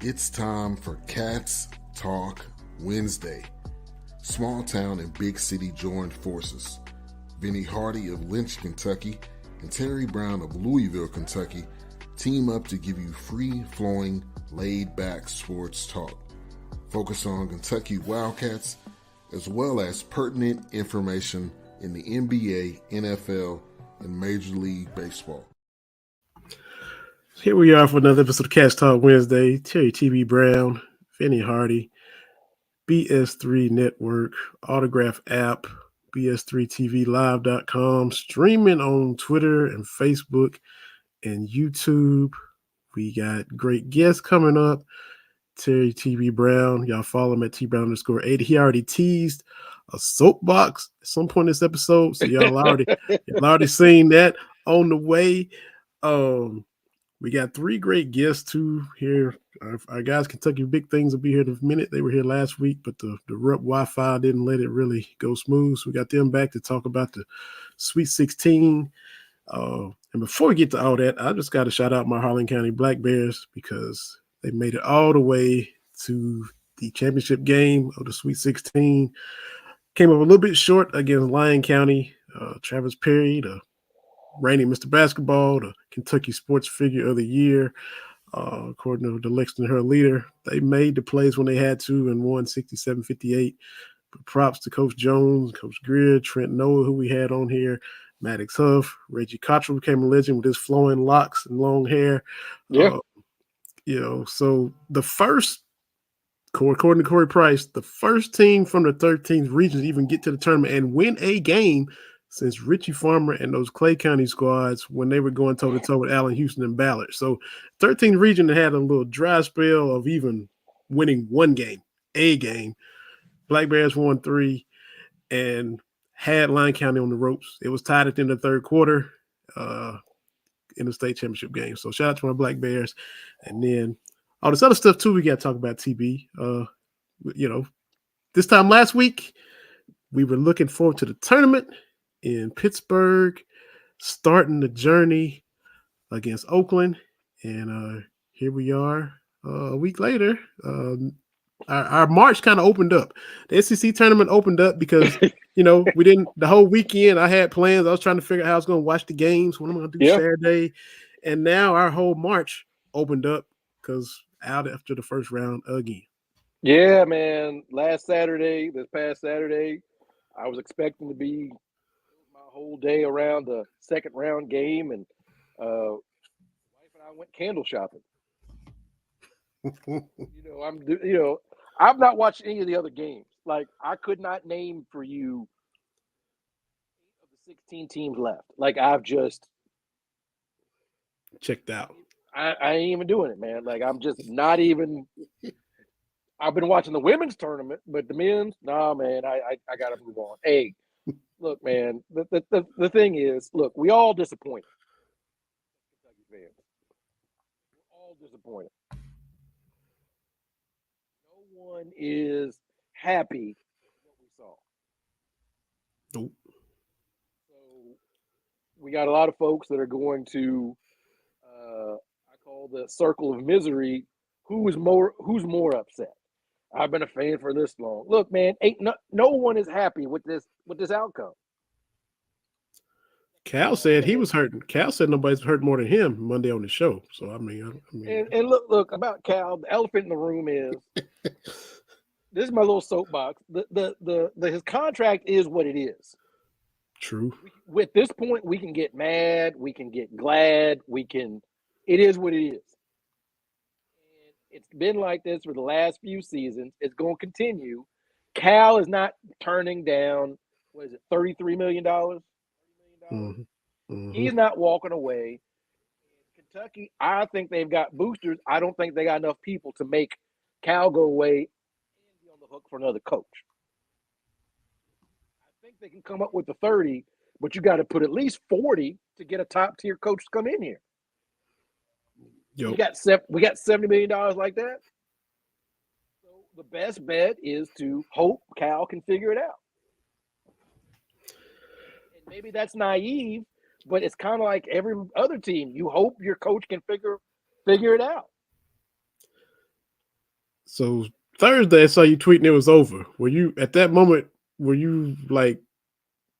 It's time for Cats Talk Wednesday. Small town and big city joined forces. Vinny Hardy of Lynch, Kentucky, and Terry Brown of Louisville, Kentucky, team up to give you free-flowing, laid-back sports talk. Focus on Kentucky Wildcats, as well as pertinent information in the NBA, NFL, and Major League Baseball. Here we are for another episode of Cats Talk Wednesday. Terry T.B. Brown, Vinny Hardy, BS3 Network, Autograph app, BS3TVLive.com, streaming on Twitter and Facebook and YouTube. We got great guests coming up. Terry T.B. Brown, y'all follow him at TBrown_80. He already teased a soapbox at some point in this episode, so y'all already seen that on the way. We got three great guests too here. Our guys, Kentucky Big Things, will be here in a minute. They were here last week, but the RUP Wi-Fi didn't let it really go smooth. So we got them back to talk about the Sweet 16. And before we get to all that, I just got to shout out my Harlan County Black Bears because they made it all the way to the championship game of the Sweet 16. Came up a little bit short against Lyon County. Travis Perry, the reigning Mr. Basketball, the Kentucky Sports Figure of the Year, according to the Lexington Herald Leader. They made the plays when they had to and won 67-58. But props to Coach Jones, Coach Greer, Trent Noah, who we had on here, Maddox Huff, Reggie Cottrell became a legend with his flowing locks and long hair. Yeah. So the first, according to Corey Price, the first team from the 13th region to even get to the tournament and win a game since Richie Farmer and those Clay County squads when they were going toe-to-toe with Allen, Houston, and Ballard. So 13th region had a little dry spell of even winning a game. Black Bears won 3 and had Lyon County on the ropes. It was tied at the end of the third quarter in the state championship game. So shout out to my Black Bears. And then all this other stuff too we got to talk about, TB. This time last week, we were looking forward to the tournament in Pittsburgh, starting the journey against Oakland. And here we are a week later. Our March kind of opened up. The SEC tournament opened up because, we didn't, the whole weekend I had plans. I was trying to figure out how I was going to watch the games, what I'm going to do Saturday. And now our whole March opened up because out after the first round again. Yeah, man. This past Saturday, I was expecting to be my whole day around the second round game, and wife and I went candle shopping. I've not watched any of the other games. Like, I could not name for you 8 of the 16 teams left. Like, I've just checked out. I ain't even doing it, man. Like, I'm just not even. I've been watching the women's tournament, but the men's, nah, man. I got to move on. Hey, look, man. The thing is, look, we all disappointed. Kentucky fans, we're all disappointed. No one is happy with what we saw. Nope. So we got a lot of folks that are going to, I call the circle of misery. Who's more upset? I've been a fan for this long. Look, man, no one is happy with this outcome. Cal said he was hurting. Cal said nobody's hurt more than him Monday on the show. So I mean, and look about Cal. The elephant in the room is this is my little soapbox. His contract is what it is. True. At this point, we can get mad, we can get glad, it is what it is. And it's been like this for the last few seasons. It's going to continue. Cal is not turning down, what is it, $33 million? Mm-hmm. Mm-hmm. He's not walking away. In Kentucky, I think they've got boosters. I don't think they got enough people to make Cal go away and be on the hook for another coach. I think they can come up with the 30, but you got to put at least 40 to get a top-tier coach to come in here. Yep. We got $70 million like that. So the best bet is to hope Cal can figure it out. And maybe that's naive, but it's kind of like every other team. You hope your coach can figure it out. So Thursday, I saw you tweeting it was over. Were you at that moment? Were you like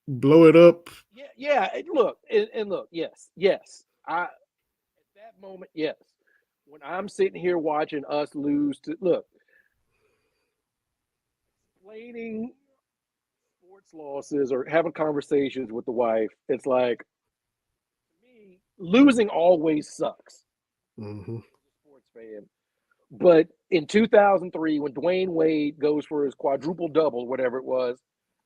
blow it up? Yeah. Look, and look, yes. At that moment, yes. When I'm sitting here watching us lose to look, explaining sports losses or having conversations with the wife, it's like to me, losing always sucks. Mm-hmm. Sports fan. But in 2003, when Dwayne Wade goes for his quadruple double, whatever it was,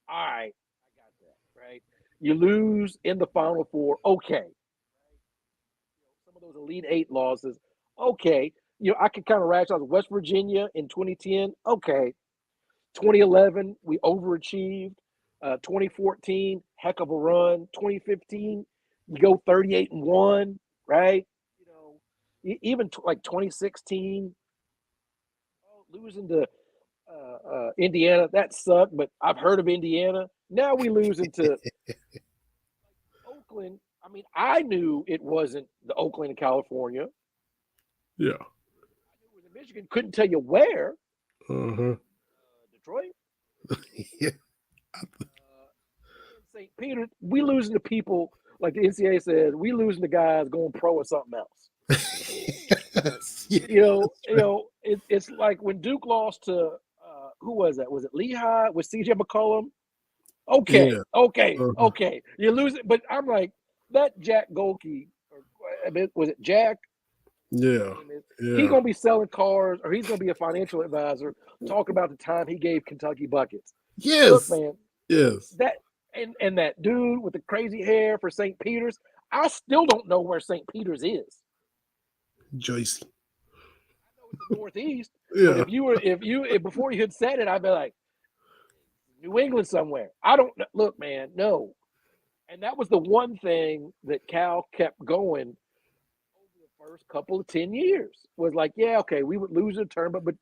all right, I got that, right? You lose in the Final Four, okay. Some of those Elite Eight losses, okay. I could kind of rationalize West Virginia in 2010, okay. 2011, we overachieved. 2014, heck of a run. 2015, you go 38-1, right? Even like 2016, losing to Indiana, that sucked, but I've heard of Indiana. Now we losing to Oakland. I mean, I knew it wasn't the Oakland in California. Yeah. I knew it was in Michigan. Couldn't tell you where. Uh-huh. Detroit. Yeah. St. Peter. We losing to people like the NCAA says. We losing to guys going pro or something else. Yeah. It's like when Duke lost to who was that? Was it Lehigh with CJ McCollum? Okay, Yeah. okay. You lose it, but I'm like that Jack Golke. Was it Jack? Yeah. He's gonna be selling cars, or he's gonna be a financial advisor, talking about the time he gave Kentucky buckets. Yes. Look, man. Yes. That and that dude with the crazy hair for St. Peter's. I still don't know where St. Peter's is. Joyce. I know it's the Northeast. Yeah. But if before you had said it, I'd be like, New England somewhere. I don't know. Look, man, no. And that was the one thing that Cal kept going over the first couple of 10 years. Was like, yeah, okay, we would lose a tournament, but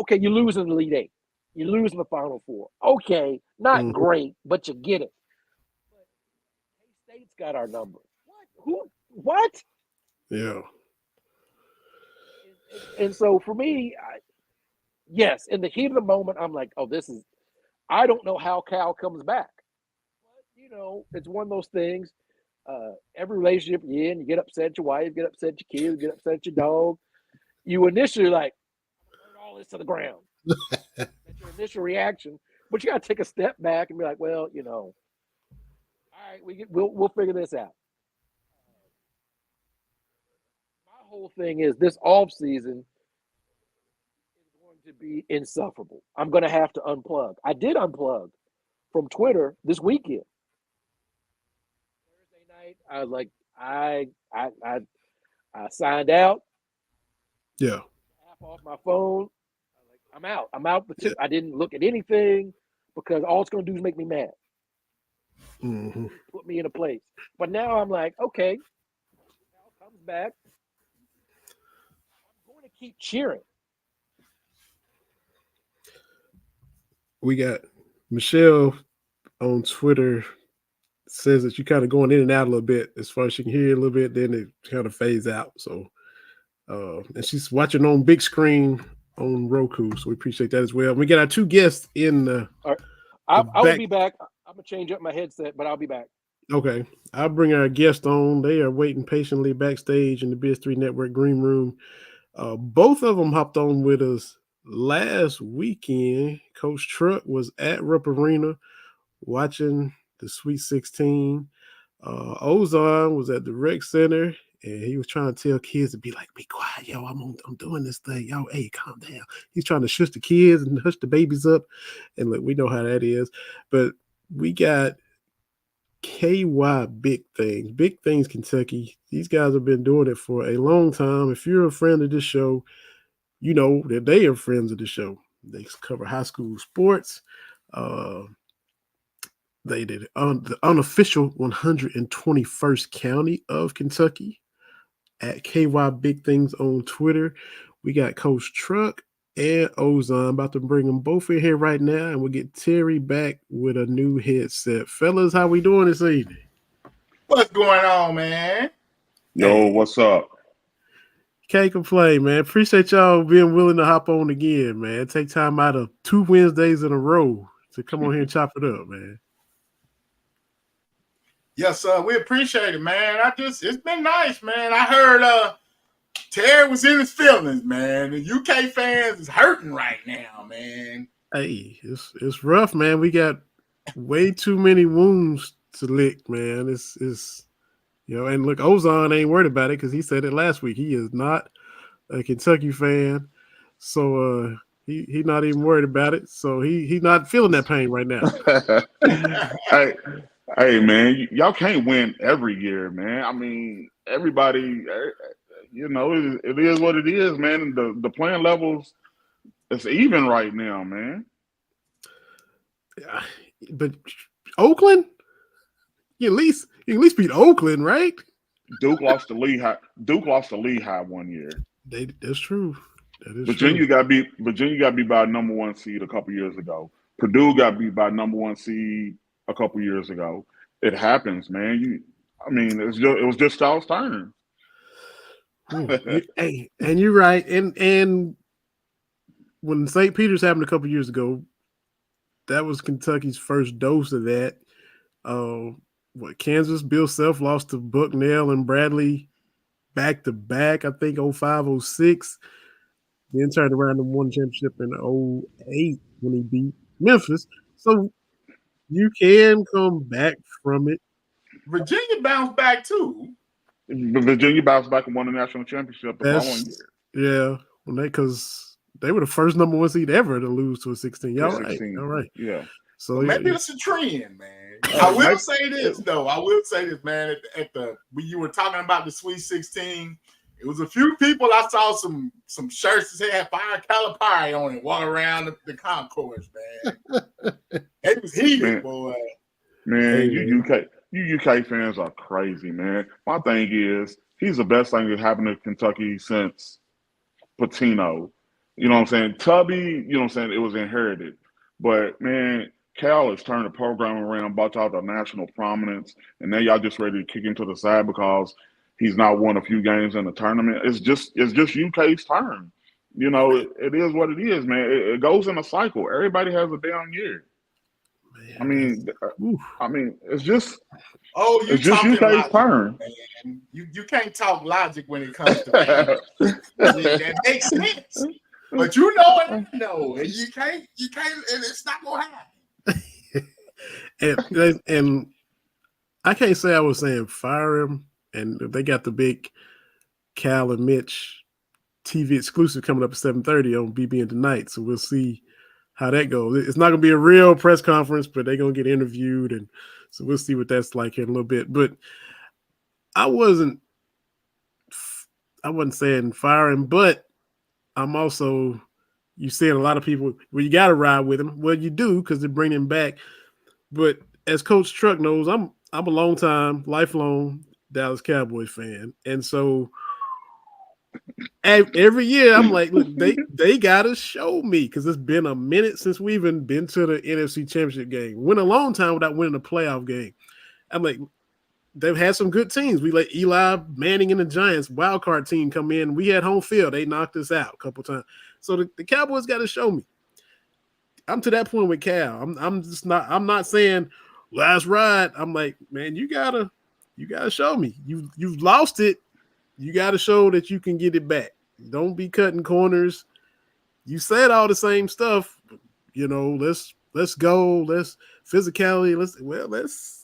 okay, you lose in the Elite Eight. You lose in the Final Four. Okay, not great, but you get it. But K-State's got our number. What? Who? What? Yeah. And so for me, yes, in the heat of the moment, I'm like, oh, I don't know how Cal comes back. But, it's one of those things. Every relationship you're in, you get upset at your wife, get upset at your kids, get upset at your dog. You initially like, burn all this to the ground. That's your initial reaction. But you got to take a step back and be like, well, all right, we'll figure this out. My whole thing is this off season is going to be insufferable. I'm going to have to unplug. I did unplug from Twitter this weekend. Thursday night, I was like, I signed out. Yeah. App off my phone. I'm out. I'm out. I didn't look at anything because all it's going to do is make me mad. Mm-hmm. Put me in a place. But now I'm like, okay, Cal comes back. I'm going to keep cheering. We got Michelle on Twitter says that you're kind of going in and out a little bit as far as she can hear a little bit, then it kind of fades out. So, and she's watching on big screen on Roku, so we appreciate that as well. We got our two guests in the. All right. I will be back. I'm gonna change up my headset, but I'll be back. Okay, I'll bring our guest on. They are waiting patiently backstage in the Biz3 Network green room. Both of them hopped on with us last weekend. Coach Truck was at Rupp Arena watching the Sweet 16. Ozone was at the rec center, and he was trying to tell kids to be quiet, yo, I'm doing this thing, yo, hey, calm down. He's trying to shush the kids and hush the babies up, and look, we know how that is. But we got KY Big Things Kentucky. These guys have been doing it for a long time. If you're a friend of this show, you know that they are friends of the show. They cover high school sports. They did the unofficial 121st county of Kentucky at KY Big Things on Twitter. We got Coach Truck and Ozone about to bring them both in here right now, and we'll get Terry back with a new headset. Fellas, how we doing this evening? What's going on, man? Yo, what's up? Can't complain, man. Appreciate y'all being willing to hop on again, man. Take time out of 2 Wednesdays in a row to come on here and chop it up, man. Yes, sir. We appreciate it, man. It's been nice, man. I heard Terry was in his feelings, man. The UK fans is hurting right now, man. Hey, it's rough, man. We got way too many wounds to lick, man. It's and look, Ozone ain't worried about it because he said it last week. He is not a Kentucky fan, so he not even worried about it. So he's not feeling that pain right now. Hey, man, y'all can't win every year, man. I mean, everybody, it is what it is, man. The playing levels, it's even right now, man. Yeah, but Oakland, you at least beat Oakland, right? Duke lost to Lehigh. Duke lost to Lehigh one year. That's true. That is Virginia true. got beat. Virginia got beat by a number 1 seed a couple years ago. Purdue got beat by a number 1 seed a couple years ago. It happens, man. It was just Styles' turn. Hey, and you're right. And when St. Peter's happened a couple years ago, that was Kentucky's first dose of that. Kansas, Bill Self lost to Bucknell and Bradley back to back, I think 05, 06. Then turned around and won the championship in 08 when he beat Memphis. So you can come back from it. Virginia bounced back too. Virginia bounced back and won the national championship the following year. Yeah, because they were the first number 1 seed ever to lose to a 16. Y'all right. All right. Yeah. So maybe it's a trend, man. I will say this, though. Man. When you were talking about the Sweet 16, it was a few people. I saw some shirts that had Fire Calipari on it, walk around the concourse, man. It was heated, boy. Man, you UK fans are crazy, man. My thing is, he's the best thing that happened to Kentucky since Patino. You know what I'm saying? Tubby, you know what I'm saying? It was inherited. But, man, Cal has turned the program around, brought y'all to national prominence, and now y'all just ready to kick him to the side because he's not won a few games in the tournament. It's just UK's turn. You know, it is what it is, man. It goes in a cycle. Everybody has a down year. Man, it's just UK's turn. Man. You can't talk logic when it comes to that. That makes sense. But you know it, and you can't, and it's not gonna happen. and I can't say I was saying fire him, and they got the big Cal and Mitch TV exclusive coming up at 7:30 on BBN tonight, so we'll see how that goes. It's not gonna be a real press conference, but they're gonna get interviewed, and so we'll see what that's like here in a little bit. But I wasn't saying fire him, but I'm also, you seeing a lot of people, well, you got to ride with him. Well, you do because they bring him back. But as Coach Truck knows, I'm a lifelong Dallas Cowboys fan. And so every year I'm like, look, they got to show me because it's been a minute since we even been to the NFC Championship game. Went a long time without winning a playoff game. I'm like, they've had some good teams. We let Eli Manning and the Giants wild card team come in. We had home field. They knocked us out a couple times. So the Cowboys got to show me. I'm to that point with Cal. I'm not saying last ride. I'm like, man, you gotta show me. You've lost it. You gotta show that you can get it back. Don't be cutting corners. You said all the same stuff. Let's go. Let's physicality.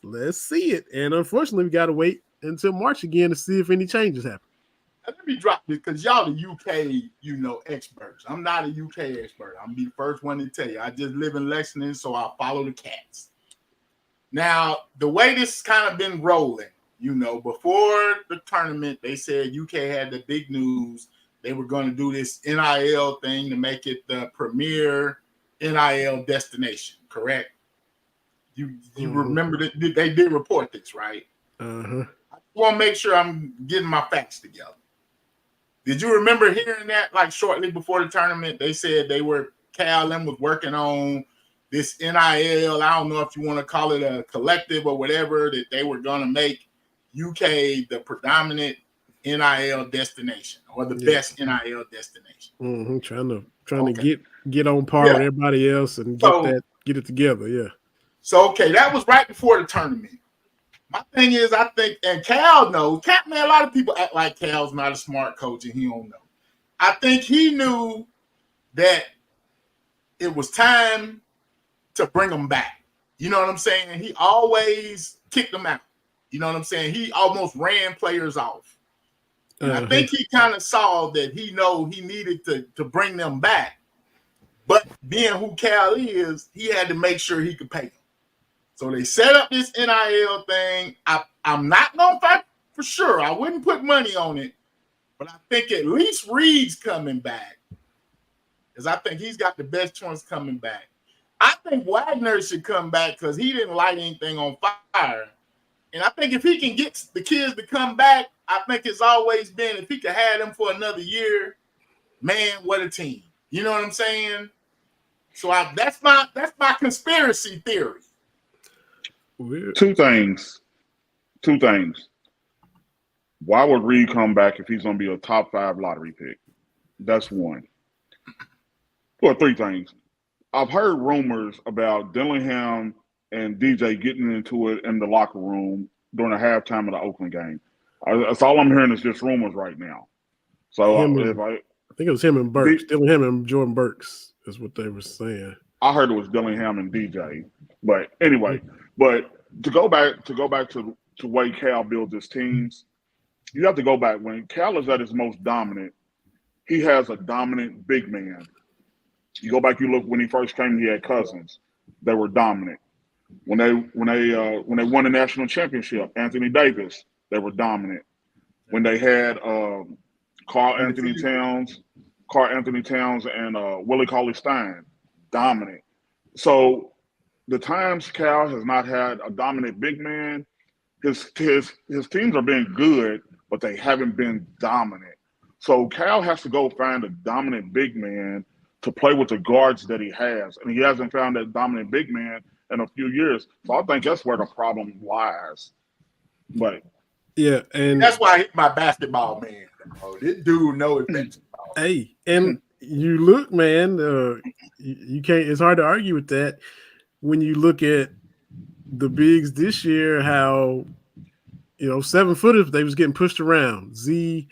Let's see it. And unfortunately, we got to wait until March again to see if any changes happen. Let me drop this because y'all the UK, experts. I'm not a UK expert. I'm be the first one to tell you. I just live in Lexington, so I follow the Cats. Now, the way this kind of been rolling, before the tournament, they said UK had the big news. They were going to do this NIL thing to make it the premier NIL destination, correct? You remember that they did report this, right? Uh-huh. I want to make sure I'm getting my facts together. Did you remember hearing that like shortly before the tournament? They said Cal was working on this NIL. I don't know if you want to call it a collective or whatever, that they were going to make UK the predominant NIL destination or the best NIL destination. Mm-hmm. Trying to get on par with everybody else and get it together. Yeah. So that was right before the tournament. My thing is, I think, and Cal knows. Man, a lot of people act like Cal's not a smart coach and he don't know. I think he knew that it was time to bring them back. You know what I'm saying? He always kicked them out. You know what I'm saying? He almost ran players off. And I think he kind of saw that he needed to bring them back. But being who Cal is, he had to make sure he could pay them. So they set up this NIL thing. I'm not going to fight for sure. I wouldn't put money on it. But I think at least Reed's coming back. Because I think he's got the best chance coming back. I think Wagner should come back because he didn't light anything on fire. And I think if he can get the kids to come back, I think it's always been, if he could have them for another year, man, what a team. You know what I'm saying? So that's my conspiracy theory. Weird. Two things. Why would Reed come back if he's going to be a top 5 lottery pick? That's one. Well, 3 things. I've heard rumors about Dillingham and DJ getting into it in the locker room during the halftime of the Oakland game. That's all I'm hearing is just rumors right now. So I think it was him and Burks. Dillingham and Jordan Burks is what they were saying. I heard it was Dillingham and DJ. But anyway, to go back to the way Cal builds his teams, you have to go back. When Cal is at his most dominant, he has a dominant big man. You go back, you look when he first came, he had Cousins. They were dominant. When they won the national championship, Anthony Davis, they were dominant. When they had Carl Anthony Towns, and Willie Cauley-Stein, dominant. So the times Cal has not had a dominant big man, his teams are being good, but they haven't been dominant. So Cal has to go find a dominant big man to play with the guards that he has. And he hasn't found that dominant big man in a few years. So I think that's where the problem lies. But yeah, and that's why he's my basketball man. Oh, this dude knows basketball. Hey, and you look, man, you can't, it's hard to argue with that when you look at the bigs this year, how 7-footers, they was getting pushed around.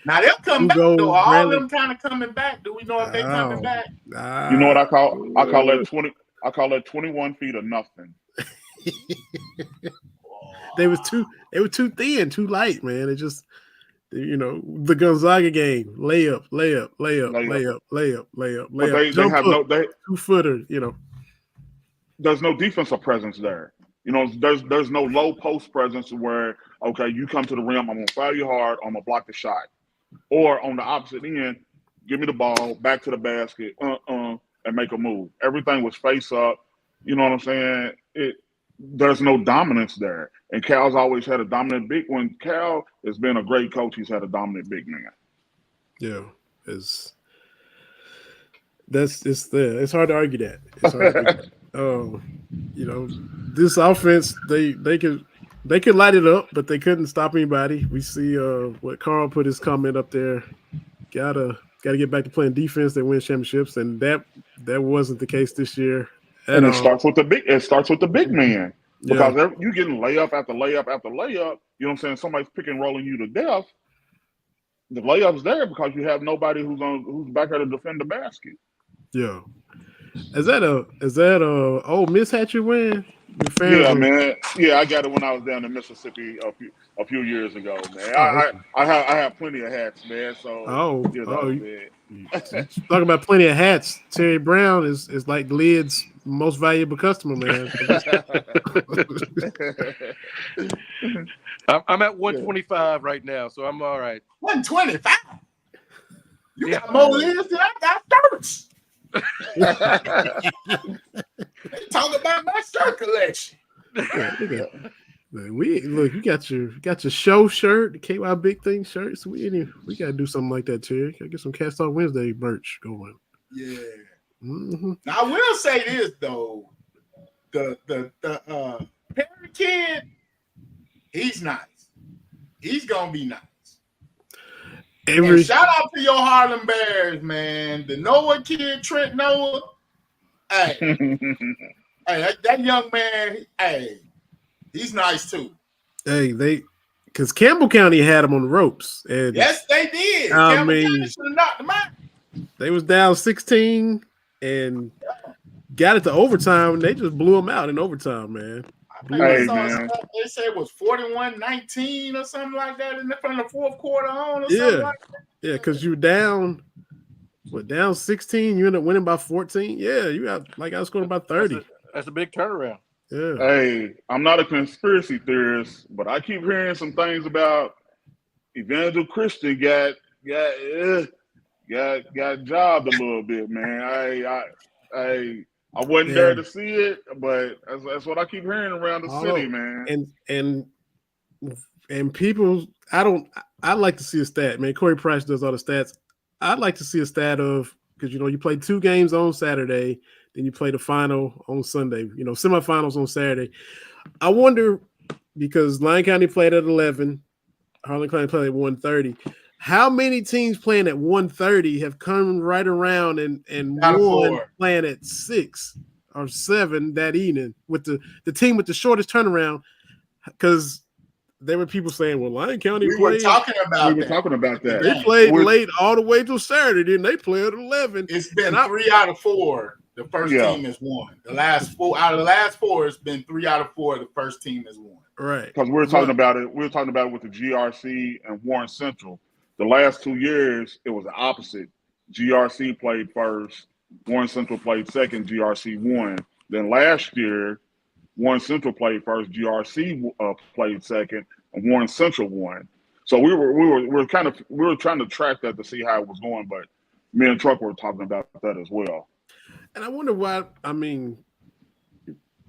Now they'll come back though. All of them kind of coming back. Do we know if they coming back? You know what I call that 20? I call that 21 feet of nothing. They were too thin, too light, man. It just the Gonzaga game, layup. They have no 2-footer. There's no defensive presence there. There's no low post presence where, okay, you come to the rim, I'm going to foul you hard, I'm going to block the shot. Or on the opposite end, give me the ball, back to the basket, and make a move. Everything was face up. You know what I'm saying? There's no dominance there. And Cal's always had a dominant big. When Cal has been a great coach, he's had a dominant big man. Yeah. It's hard to argue that. It's hard to argue that. This offense, they could light it up, but they couldn't stop anybody. We see what Carl put his comment up there. Gotta get back to playing defense. They win championships, and that wasn't the case this year. And it starts with the big man. Because you're getting layup after layup after layup. You know what I'm saying? Somebody's pick and rolling you to death. The layup's there because you have nobody who's back there to defend the basket. Yeah. Is that a Ole Miss hat you wearing? Yeah, man. Yeah, I got it when I was down in Mississippi a few years ago, man. I have plenty of hats, man. So talking about plenty of hats. Terry Brown is like Lid's most valuable customer, man. I'm at 125 right now, so I'm all right. 125. You got more lids than I got shirts. They talk about my shirt collection. You got your show shirt, the KY Big Thing shirt. So we gotta do something like that, Terry. Gotta get some Cast Talk Wednesday merch going. Yeah. Mm-hmm. Now I will say this though, the Perry kid, he's nice. He's gonna be nice. And shout out to your Harlem Bears, man. The Noah kid, Trent Noah. Hey, that young man, he's nice too. Hey, because Campbell County had him on the ropes. And yes, they did. Campbell County should have knocked them out. They was down 16 and got it to overtime, and they just blew them out in overtime, man. They said it was 41-19 or something like that from the fourth quarter on or something like that. Yeah, because you're down, down 16, you end up winning by 14. Yeah, you got I was scoring by 30. That's a big turnaround. Yeah. Hey, I'm not a conspiracy theorist, but I keep hearing some things about Evangel Christian got jobbed a little bit, man. I wasn't there to see it, but that's what I keep hearing around the city, man. And people, I'd like to see a stat, man. Corey Price does all the stats. I'd like to see a stat of, because you play 2 games on Saturday, then you play the final on Sunday. Semifinals on Saturday. I wonder, because Lyon County played at 11, Harlan County played at 1:30. How many teams playing at 1:30 have come right around and won playing at 6 or 7 that evening with the team with the shortest turnaround? Because there were people saying, "Well, Lyon County played." We were talking about that. They played late all the way till Saturday, then they played at 11. It's been 3 out of 4. The first team has won. The last 4 out of the last 4, it's been 3 out of 4. The first team has won. Right. Because we were talking about it. We were talking about it with the GRC and Warren Central. The last 2 years, it was the opposite. GRC played first, Warren Central played second, GRC won. Then last year, Warren Central played first, GRC played second, and Warren Central won. So we were trying to track that to see how it was going, but me and Truck were talking about that as well. And I wonder why. I mean,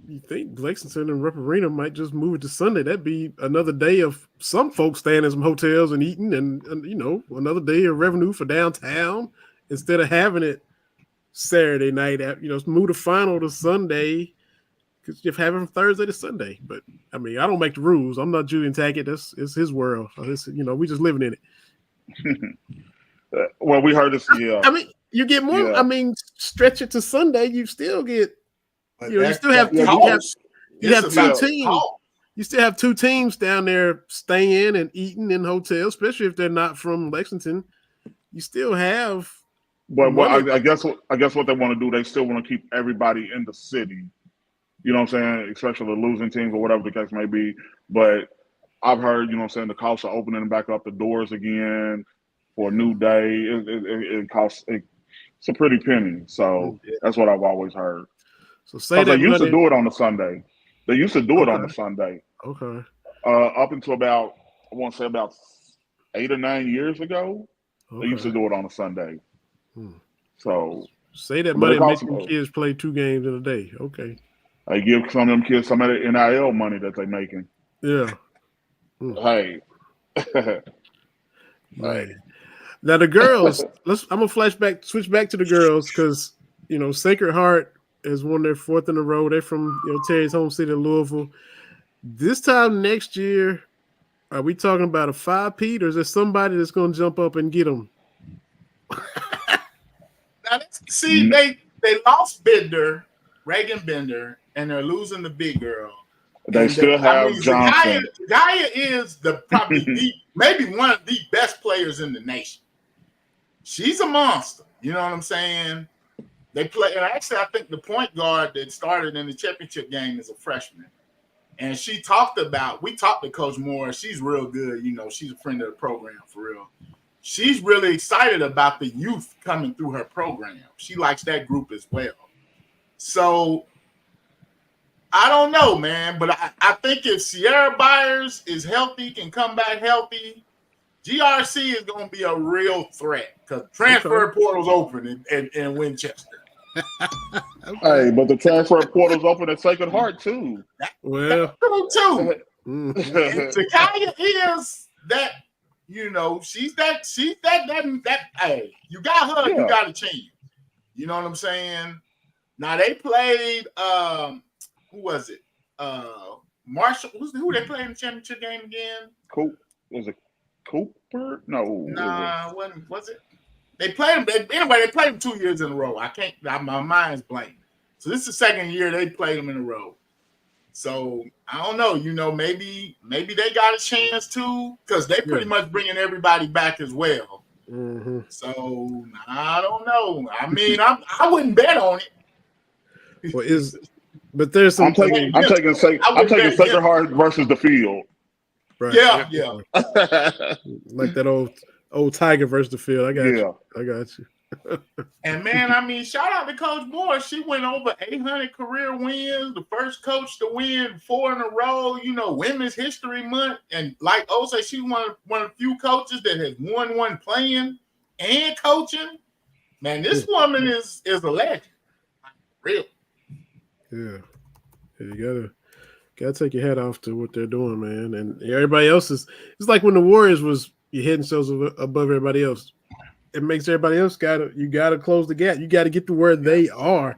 you think Lexington and Rupp Arena might just move it to Sunday? That'd be another day of some folks staying in some hotels and eating, and another day of revenue for downtown instead of having it Saturday night. Move the final to Sunday because you're having from Thursday to Sunday. But I mean, I don't make the rules. I'm not Julian Tackett. It's his world. We just living in it. Well, we heard this. Yeah, I mean, you get more. Yeah. I mean, stretch it to Sunday, you still get. You still have two teams. You still have 2 teams down there staying and eating in hotels, especially if they're not from Lexington. You still have. But I guess what they want to do, they still want to keep everybody in the city. You know what I'm saying? Especially the losing teams or whatever the case may be. But I've heard, the costs are opening back up the doors again for a new day. It costs. It's a pretty penny. So that's what I've always heard. So say that they used to do it on the Sunday. They used to do it on the Sunday. Okay. Up until about 8 or 9 years ago, they used to do it on a Sunday. So say that money making kids play 2 games in a day. Okay. They give some of them kids some of the NIL money that they're making. Yeah. Hey. Right. Now the girls, I'm gonna switch back to the girls because Sacred Heart has won their 4th in a row. They're from Terry's home city of Louisville. This time next year, are we talking about a 5-peat, or is there somebody that's going to jump up and get them? Now, see, they lost Reagan Bender, and they're losing the big girl. They still have Johnson. Gaia is maybe one of the best players in the nation. She's a monster. You know what I'm saying? They play, and actually, I think the point guard that started in the championship game is a freshman. And we talked to Coach Moore. She's real good. She's a friend of the program for real. She's really excited about the youth coming through her program. She likes that group as well. So I don't know, man, but I think if Sierra Byers is healthy, can come back healthy, GRC is going to be a real threat because transfer portal's open in Winchester. Hey, but the transfer portal's open at Sacred Heart too. Well, too. And Takaya is that. She's that. Hey, you got her. Yeah. You got a chance. You know what I'm saying? Now they played. Who was it? Marshall. Who they played in the championship game again? Cool. Was it Cooper? No. Nah, was it? They played him. They played him 2 years in a row. My mind's blank. So this is the second year they played him in a row. So I don't know. Maybe they got a chance too, because they pretty much bringing everybody back as well. Mm-hmm. So I don't know. I mean, I wouldn't bet on it. Well, but there's some. I'm taking Sacred Heart versus the field. Right. Yeah. Like that old Tiger versus the field. I got you. And man, I mean, shout out to Coach Moore. She went over 800 career wins, the first coach to win 4 in a row, Women's History Month. And like O said, she's one of the few coaches that has won one playing and coaching. Man, this woman is a legend. Real. Yeah. You gotta take your hat off to what they're doing, man. And everybody else it's like when the Warriors was your head and shoulders above everybody else. It makes everybody else you gotta close the gap. You gotta get to where they are,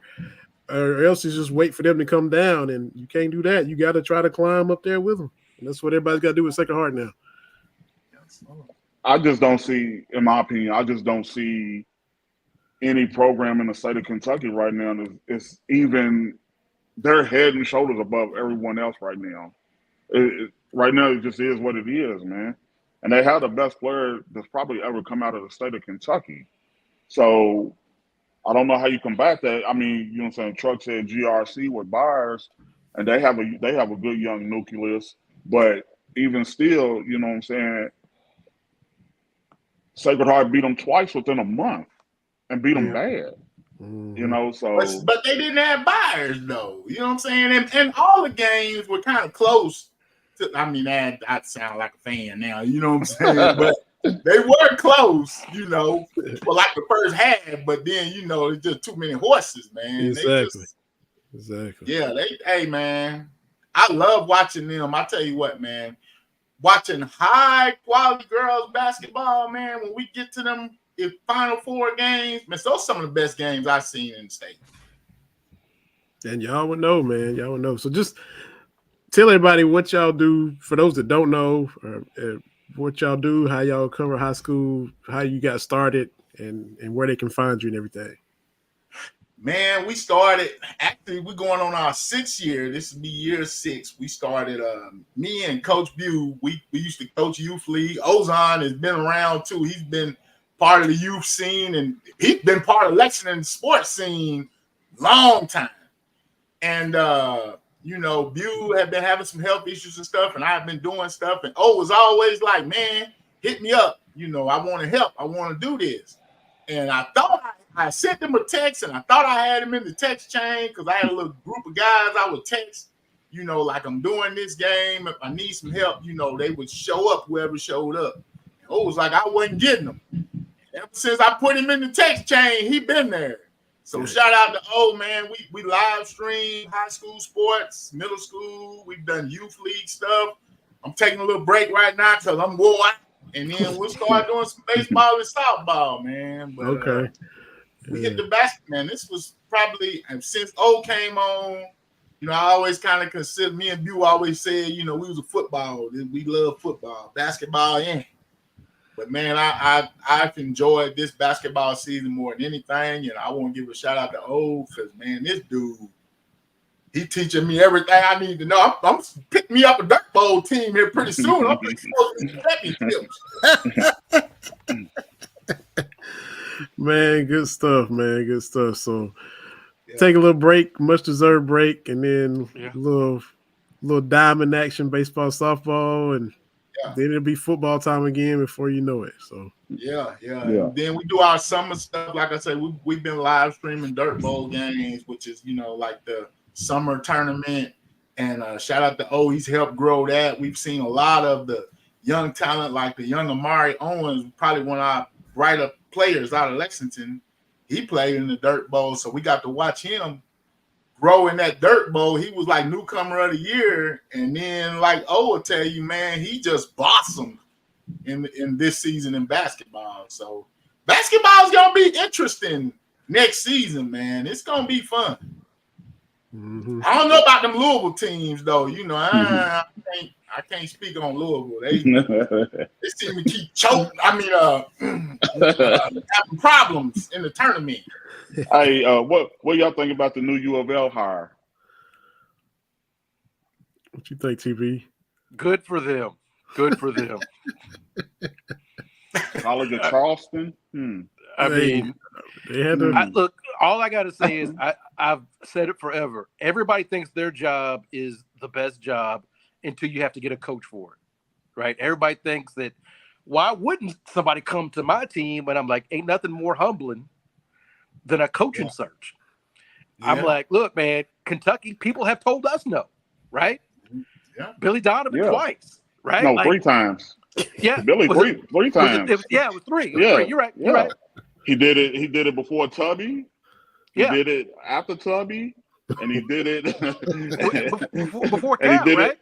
or else you just wait for them to come down, and you can't do that. You gotta try to climb up there with them. And that's what everybody's got to do with Sacred Heart now. I just don't see, in my opinion, any program in the state of Kentucky right now is even they're head and shoulders above everyone else right now. Right now, it just is what it is, man. And they have the best player that's probably ever come out of the state of Kentucky. So I don't know how you combat that. I mean, you know what I'm saying? Truck said GRC with Byers, and they have a good young nucleus. But even still, you know what I'm saying? Sacred Heart beat them twice within a month and beat them bad. Mm-hmm. So. But they didn't have Byers, though. You know what I'm saying? And all the games were kind of close. I mean, I sound like a fan now, you know what I'm saying? But they were close, for like the first half. But then, it's just too many horses, man. Exactly. Yeah, hey, man, I love watching them. I tell you what, man, watching high quality girls basketball, man. When we get to them Final Four games, man, those are some of the best games I've seen in the state. And y'all would know, man. Y'all would know. So just tell everybody what y'all do for those that don't know, what y'all do, how y'all cover high school, how you got started, and where they can find you and everything. Man, we started, actually, we're going on our 6th year. This will be year 6. We started, me and Coach Bew, we used to coach youth league. Ozon has been around too. He's been part of the youth scene, and he's been part of Lexington sports scene long time. And, Bew had been having some health issues and stuff, and I've been doing stuff. And was always like, man, hit me up. I want to help. I want to do this. And I thought I sent them a text, and I thought I had him in the text chain because I had a little group of guys I would text, like I'm doing this game. If I need some help, they would show up, whoever showed up. And was like, I wasn't getting them. Ever since I put him in the text chain, he been there. So shout out to man. We live stream high school sports, middle school. We've done youth league stuff. I'm taking a little break right now because I'm worn out. And then we'll start doing some baseball and softball, man. But, okay. We hit the basket, man. This was probably since O came on. I always kind of consider, me and Bew always said, we was a football. We love football, basketball, yeah. But man, I've enjoyed this basketball season more than anything, and I want to give a shout out to O because man, this dude, he teaching me everything I need to know. I'm picking me up a dirt bowl team here pretty soon. I'm exposed to championships. Man, good stuff, man. Good stuff. So take a little break, much deserved break, and then a little diamond action, baseball, softball, and then it'll be football time again before you know it. So yeah. And then we do our summer stuff. Like I said, we've been live streaming dirt bowl games, which is like the summer tournament. And shout out to O, he's helped grow that. We've seen a lot of the young talent, like the young Amari Owens, probably one of our brighter players out of Lexington. He played in the dirt bowl, so we got to watch him grow in that dirt bowl. He was like newcomer of the year, and then like will tell you, man, he just blossomed in this season in basketball. So basketball is gonna be interesting next season, man. It's gonna be fun. Mm-hmm. I don't know about them Louisville teams though. You know, I can't speak on Louisville. They seem to keep choking. I mean, having problems in the tournament. Hey, what y'all think about the new U of L hire? What you think, TB? Good for them. Good for them. College of Charleston. I mean, they had to look. All I got to say is I've said it forever. Everybody thinks their job is the best job until you have to get a coach for it, right? Everybody thinks that. Why wouldn't somebody come to my team? And I'm like, ain't nothing more humbling than a coaching search. Yeah. I'm like, look, man, Kentucky people have told us no, right? Yeah. Billy Donovan twice, right? No, like, 3 times. Yeah, Billy three times. It was 3. It was 3. You're right. Yeah. You're right. He did it before Tubby. He did it after Tubby, and he did it before Cal, right?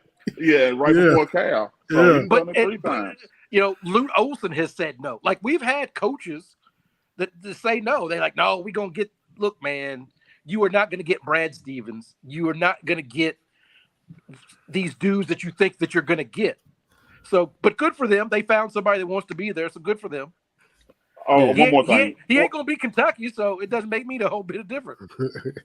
Before Cal. So he's done it 3 times. You know, Lute Olson has said no. Like, we've had coaches that say no. They're like, no, we're going to get – look, man, you are not going to get Brad Stevens. You are not going to get these dudes that you think that you're going to get. So, but good for them. They found somebody that wants to be there, so good for them. Oh, one more thing. He ain't going to be Kentucky, so it doesn't make me the whole bit of difference.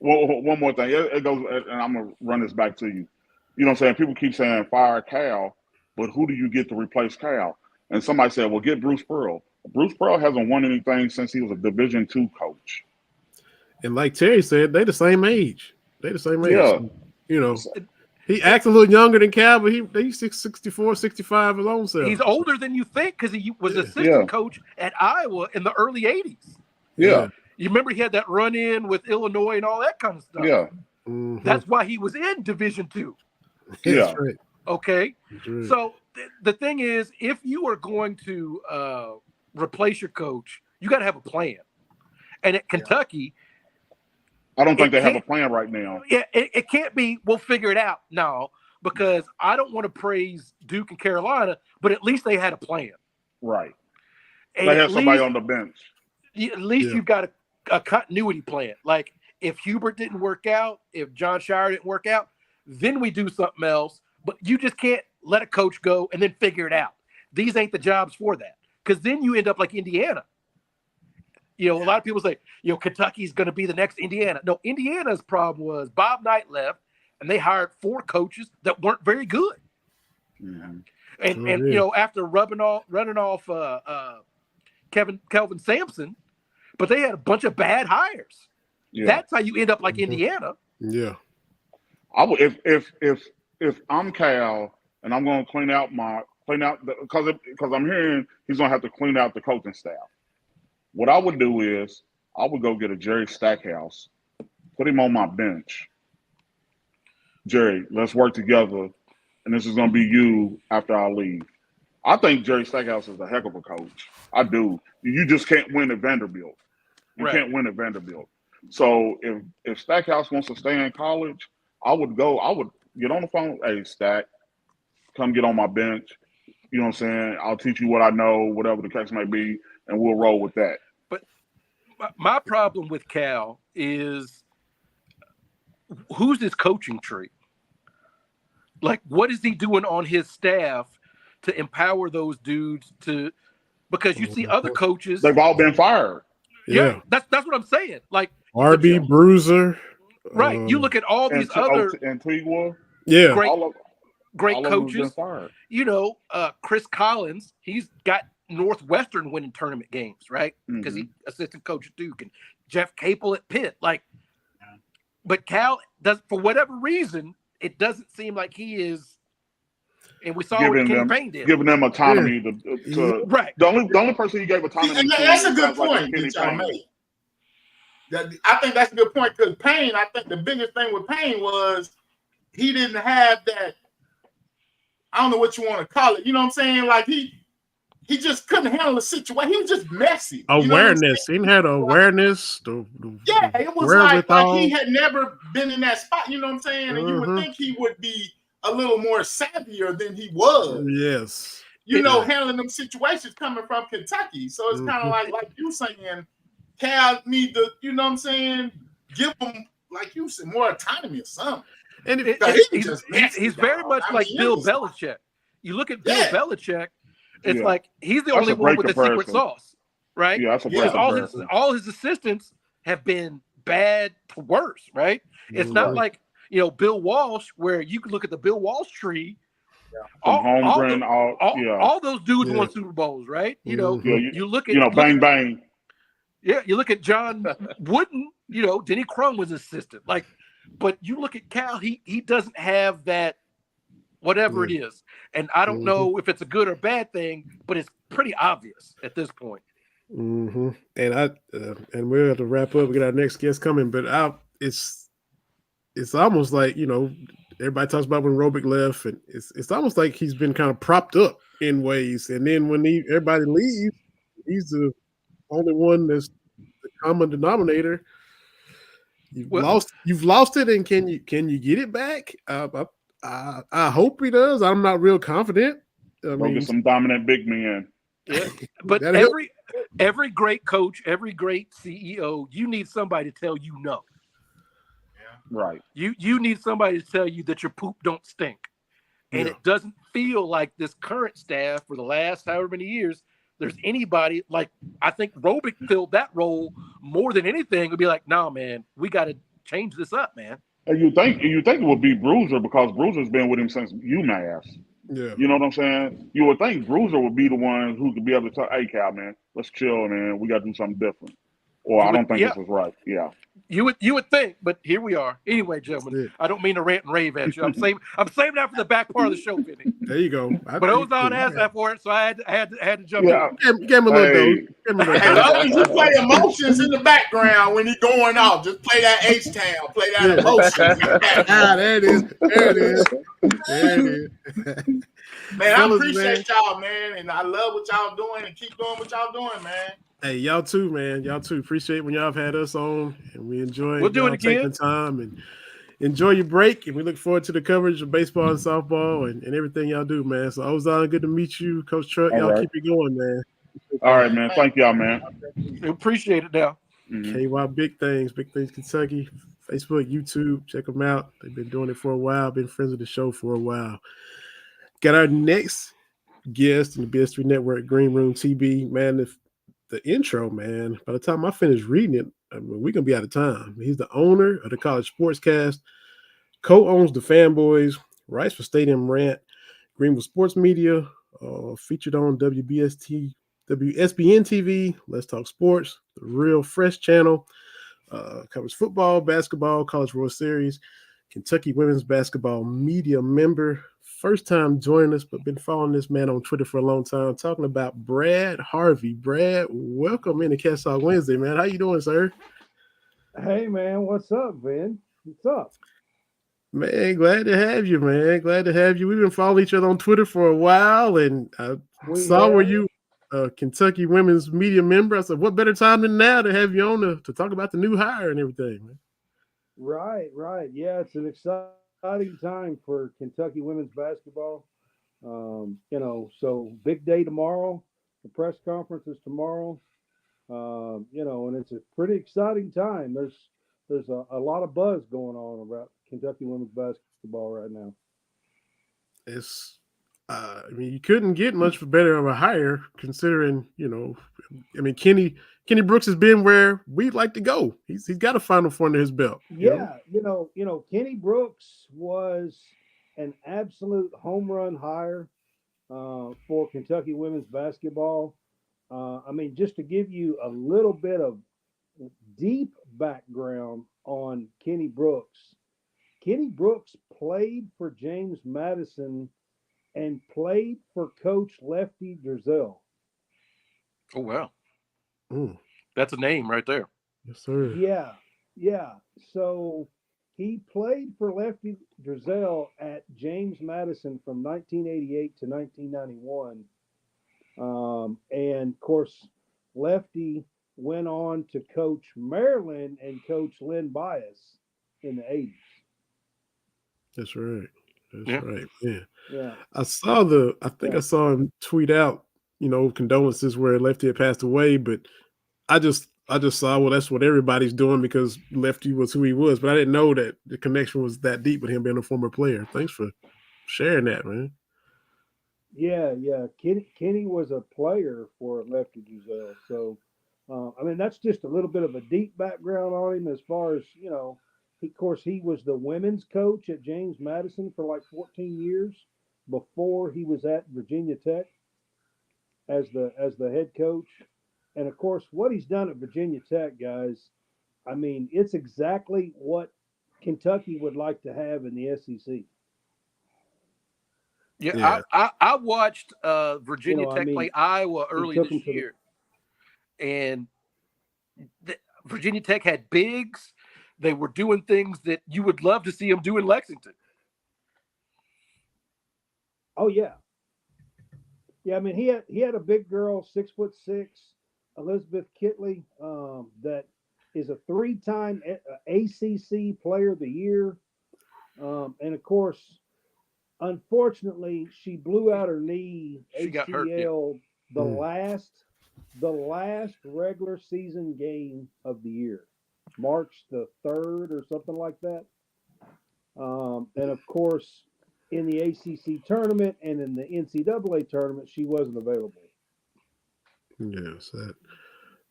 Well, one more thing. It goes, and I'm going to run this back to you. You know what I'm saying? People keep saying fire Cal, but who do you get to replace Cal? And somebody said, well, get Bruce Pearl. Bruce Pearl hasn't won anything since he was a Division II coach. And like Terry said, they the same age. Yeah. You know, he acts a little younger than Cal, but he's 64, 65 his own self. He's older than you think because he was assistant coach at Iowa in the early 80s. Yeah. You remember he had that run-in with Illinois and all that kind of stuff. Yeah. Mm-hmm. That's why he was in Division II. That's right. Okay. That's right. So the thing is, if you are going to replace your coach, you got to have a plan. And at Kentucky, I don't think they have a plan right now. Yeah, it can't be, we'll figure it out. No, because I don't want to praise Duke and Carolina, but at least they had a plan. Right. And they had somebody on the bench. At least you've got a continuity plan. Like, if Hubert didn't work out, if John Shire didn't work out, then we do something else. But you just can't let a coach go and then figure it out. These ain't the jobs for that. Because then you end up like Indiana. You know, a lot of people say, you know, Kentucky's going to be the next Indiana. No, Indiana's problem was Bob Knight left, and they hired 4 coaches that weren't very good. Mm-hmm. And you know, after running off Kelvin Sampson, but they had a bunch of bad hires. Yeah. That's how you end up like Indiana. Yeah. I would if I'm Cal and I'm going to clean out because I'm hearing he's going to have to clean out the coaching staff. What I would do is I would go get a Jerry Stackhouse, put him on my bench. Jerry, let's work together, and this is going to be you after I leave. I think Jerry Stackhouse is a heck of a coach. I do. You just can't win at Vanderbilt. You can't win at Vanderbilt. So if Stackhouse wants to stay in college, I would get on the phone. Hey, Stack, come get on my bench. You know what I'm saying? I'll teach you what I know, whatever the case may be, and we'll roll with that. But my problem with Cal is who's his coaching tree? Like, what is he doing on his staff to empower those dudes to – because you see other coaches – they've all been fired. Yeah, that's what I'm saying. Like Harvey, Bruiser. Right. You look at all these other Antigua. Yeah. Great coaches. You know, Chris Collins, he's got Northwestern winning tournament games, right? Because he's assistant coach at Duke, and Jeff Capel at Pitt. Like, but Cal does, for whatever reason, it doesn't seem like he is. And we saw what Kenny Payne did. Giving them autonomy to right. The only person he gave autonomy to. That's a good point that y'all made. I think that's a good point because Payne, I think the biggest thing with Payne was he didn't have that, I don't know what you want to call it. You know what I'm saying? Like he just couldn't handle the situation. He was just messy. Awareness. He had awareness. It was like he had never been in that spot. You know what I'm saying? And you would think he would be a little more savvier than he was. Yes. You know, handling them situations coming from Kentucky. So it's kind of like you saying, Cal need to, you know what I'm saying, give him like you said, more autonomy or something. And he's very much like Bill Belichick. You look at Bill Belichick, it's like he's the only one with the secret sauce, right? Yeah, that's a great comparison. All his assistants have been bad to worse, right? It's not like Bill Walsh, where you can look at the Bill Walsh tree. All those dudes won Super Bowls, right? You look at bang bang. Yeah, you look at John Wooden. Denny Crum was his assistant. But you look at Cal, he doesn't have that, whatever it is, and I don't know if it's a good or bad thing, but it's pretty obvious at this point. Mm-hmm. And we're going to wrap up. We got our next guest coming, but it's almost like everybody talks about when Robic left, and it's almost like he's been kind of propped up in ways, and then when everybody leaves, he's the only one that's the common denominator. You've lost it, and can you get it back? I hope he does. I'm not real confident. Get some dominant big men. Yeah. But every great coach, every great CEO, you need somebody to tell you no. Yeah. Right. You need somebody to tell you that your poop don't stink. And it doesn't feel like this current staff for the last however many years there's anybody like, I think Robic filled that role more than anything. Would be like, nah, man, we got to change this up, man. And you think it would be Bruiser, because Bruiser's been with him since UMass. Yeah. You know what I'm saying? You would think Bruiser would be the one who could be able to tell, hey, Cal, man, let's chill, man. We got to do something different. Or I don't think this is right. Yeah. You would think, but here we are. Anyway, gentlemen, I don't mean to rant and rave at you. I'm saving that for the back part of the show, Vinny. There you go. But Ozon asked that for it, so I had to jump in. Give him a little dose. And you play emotions in the background when he's going off. Just play that H-Town. Play that emotion. There it is. There it is. Man, I appreciate y'all, man, and I love what y'all doing, and keep doing what y'all doing, man. Hey, y'all too, man. Y'all too. Appreciate when y'all have had us on, and we enjoy taking time and enjoy your break. And we look forward to the coverage of baseball and softball and everything y'all do, man. So, Ozon, good to meet you. Coach Truck, y'all keep it going, man. All right, man. Thank y'all, man. We appreciate it now. KY Big Things Kentucky, Facebook, YouTube. Check them out. They've been doing it for a while. Been friends of the show for a while. Got our next guest in the BS3 Network, Green Room TV. Man, the intro, man, by the time I finish reading it, we're going to be out of time. He's the owner of the College Sportscast, co-owns the Fanboys, writes for Stadium Rant, Greenville Sports Media, featured on WSBN TV, Let's Talk Sports, the Real Fresh Channel, covers football, basketball, College World Series, Kentucky women's basketball media member. First time joining us, but been following this man on Twitter for a long time. Talking about Brad Harvey. Brad, welcome into Catch Talk Wednesday, man. How you doing, sir? Hey, man. What's up, Vin? What's up? Man, glad to have you, man. Glad to have you. We've been following each other on Twitter for a while, and I saw where you Kentucky women's media member. I said, what better time than now to have you on to talk about the new hire and everything, man? Right. Yeah, it's an exciting time for Kentucky women's basketball. So big day tomorrow. The press conference is tomorrow. And it's a pretty exciting time. There's a lot of buzz going on about Kentucky women's basketball right now. It's, you couldn't get much better of a hire considering, Kenny Brooks has been where we'd like to go. He's got a Final Four under his belt. Yeah, Kenny Brooks was an absolute home run hire for Kentucky women's basketball. Just to give you a little bit of deep background on Kenny Brooks. Kenny Brooks played for James Madison and played for Coach Lefty Driesell. Oh, wow. That's a name right there. Yes, sir. Yeah. So he played for Lefty Driesell at James Madison from 1988 to 1991. And, of course, Lefty went on to coach Maryland and coach Lynn Bias in the 80s. That's right. That's right. Yeah. I saw him tweet out, condolences where Lefty had passed away, but I just I just saw, well, that's what everybody's doing because Lefty was who he was, but I didn't know that the connection was that deep with him being a former player. Thanks for sharing that, man. Yeah, yeah. Kenny was a player for Lefty Driesell. So, I mean, that's just a little bit of a deep background on him as far as, of course, he was the women's coach at James Madison for like 14 years before he was at Virginia Tech as the head coach. And of course, what he's done at Virginia Tech, guys, I mean, it's exactly what Kentucky would like to have in the SEC. Yeah, I watched Virginia Tech I mean, play Iowa early this them to year, and Virginia Tech had bigs. They were doing things that you would love to see them do in Lexington. Oh yeah, yeah. I mean, he had a big girl, 6'6", Elizabeth Kitley, that is a 3-time ACC Player of the Year, and of course, unfortunately, she blew out her knee She got hurt, yeah. ACL the last regular season game of the year, March the 3rd or something like that. And of course, in the ACC tournament and in the NCAA tournament, she wasn't available. Yes,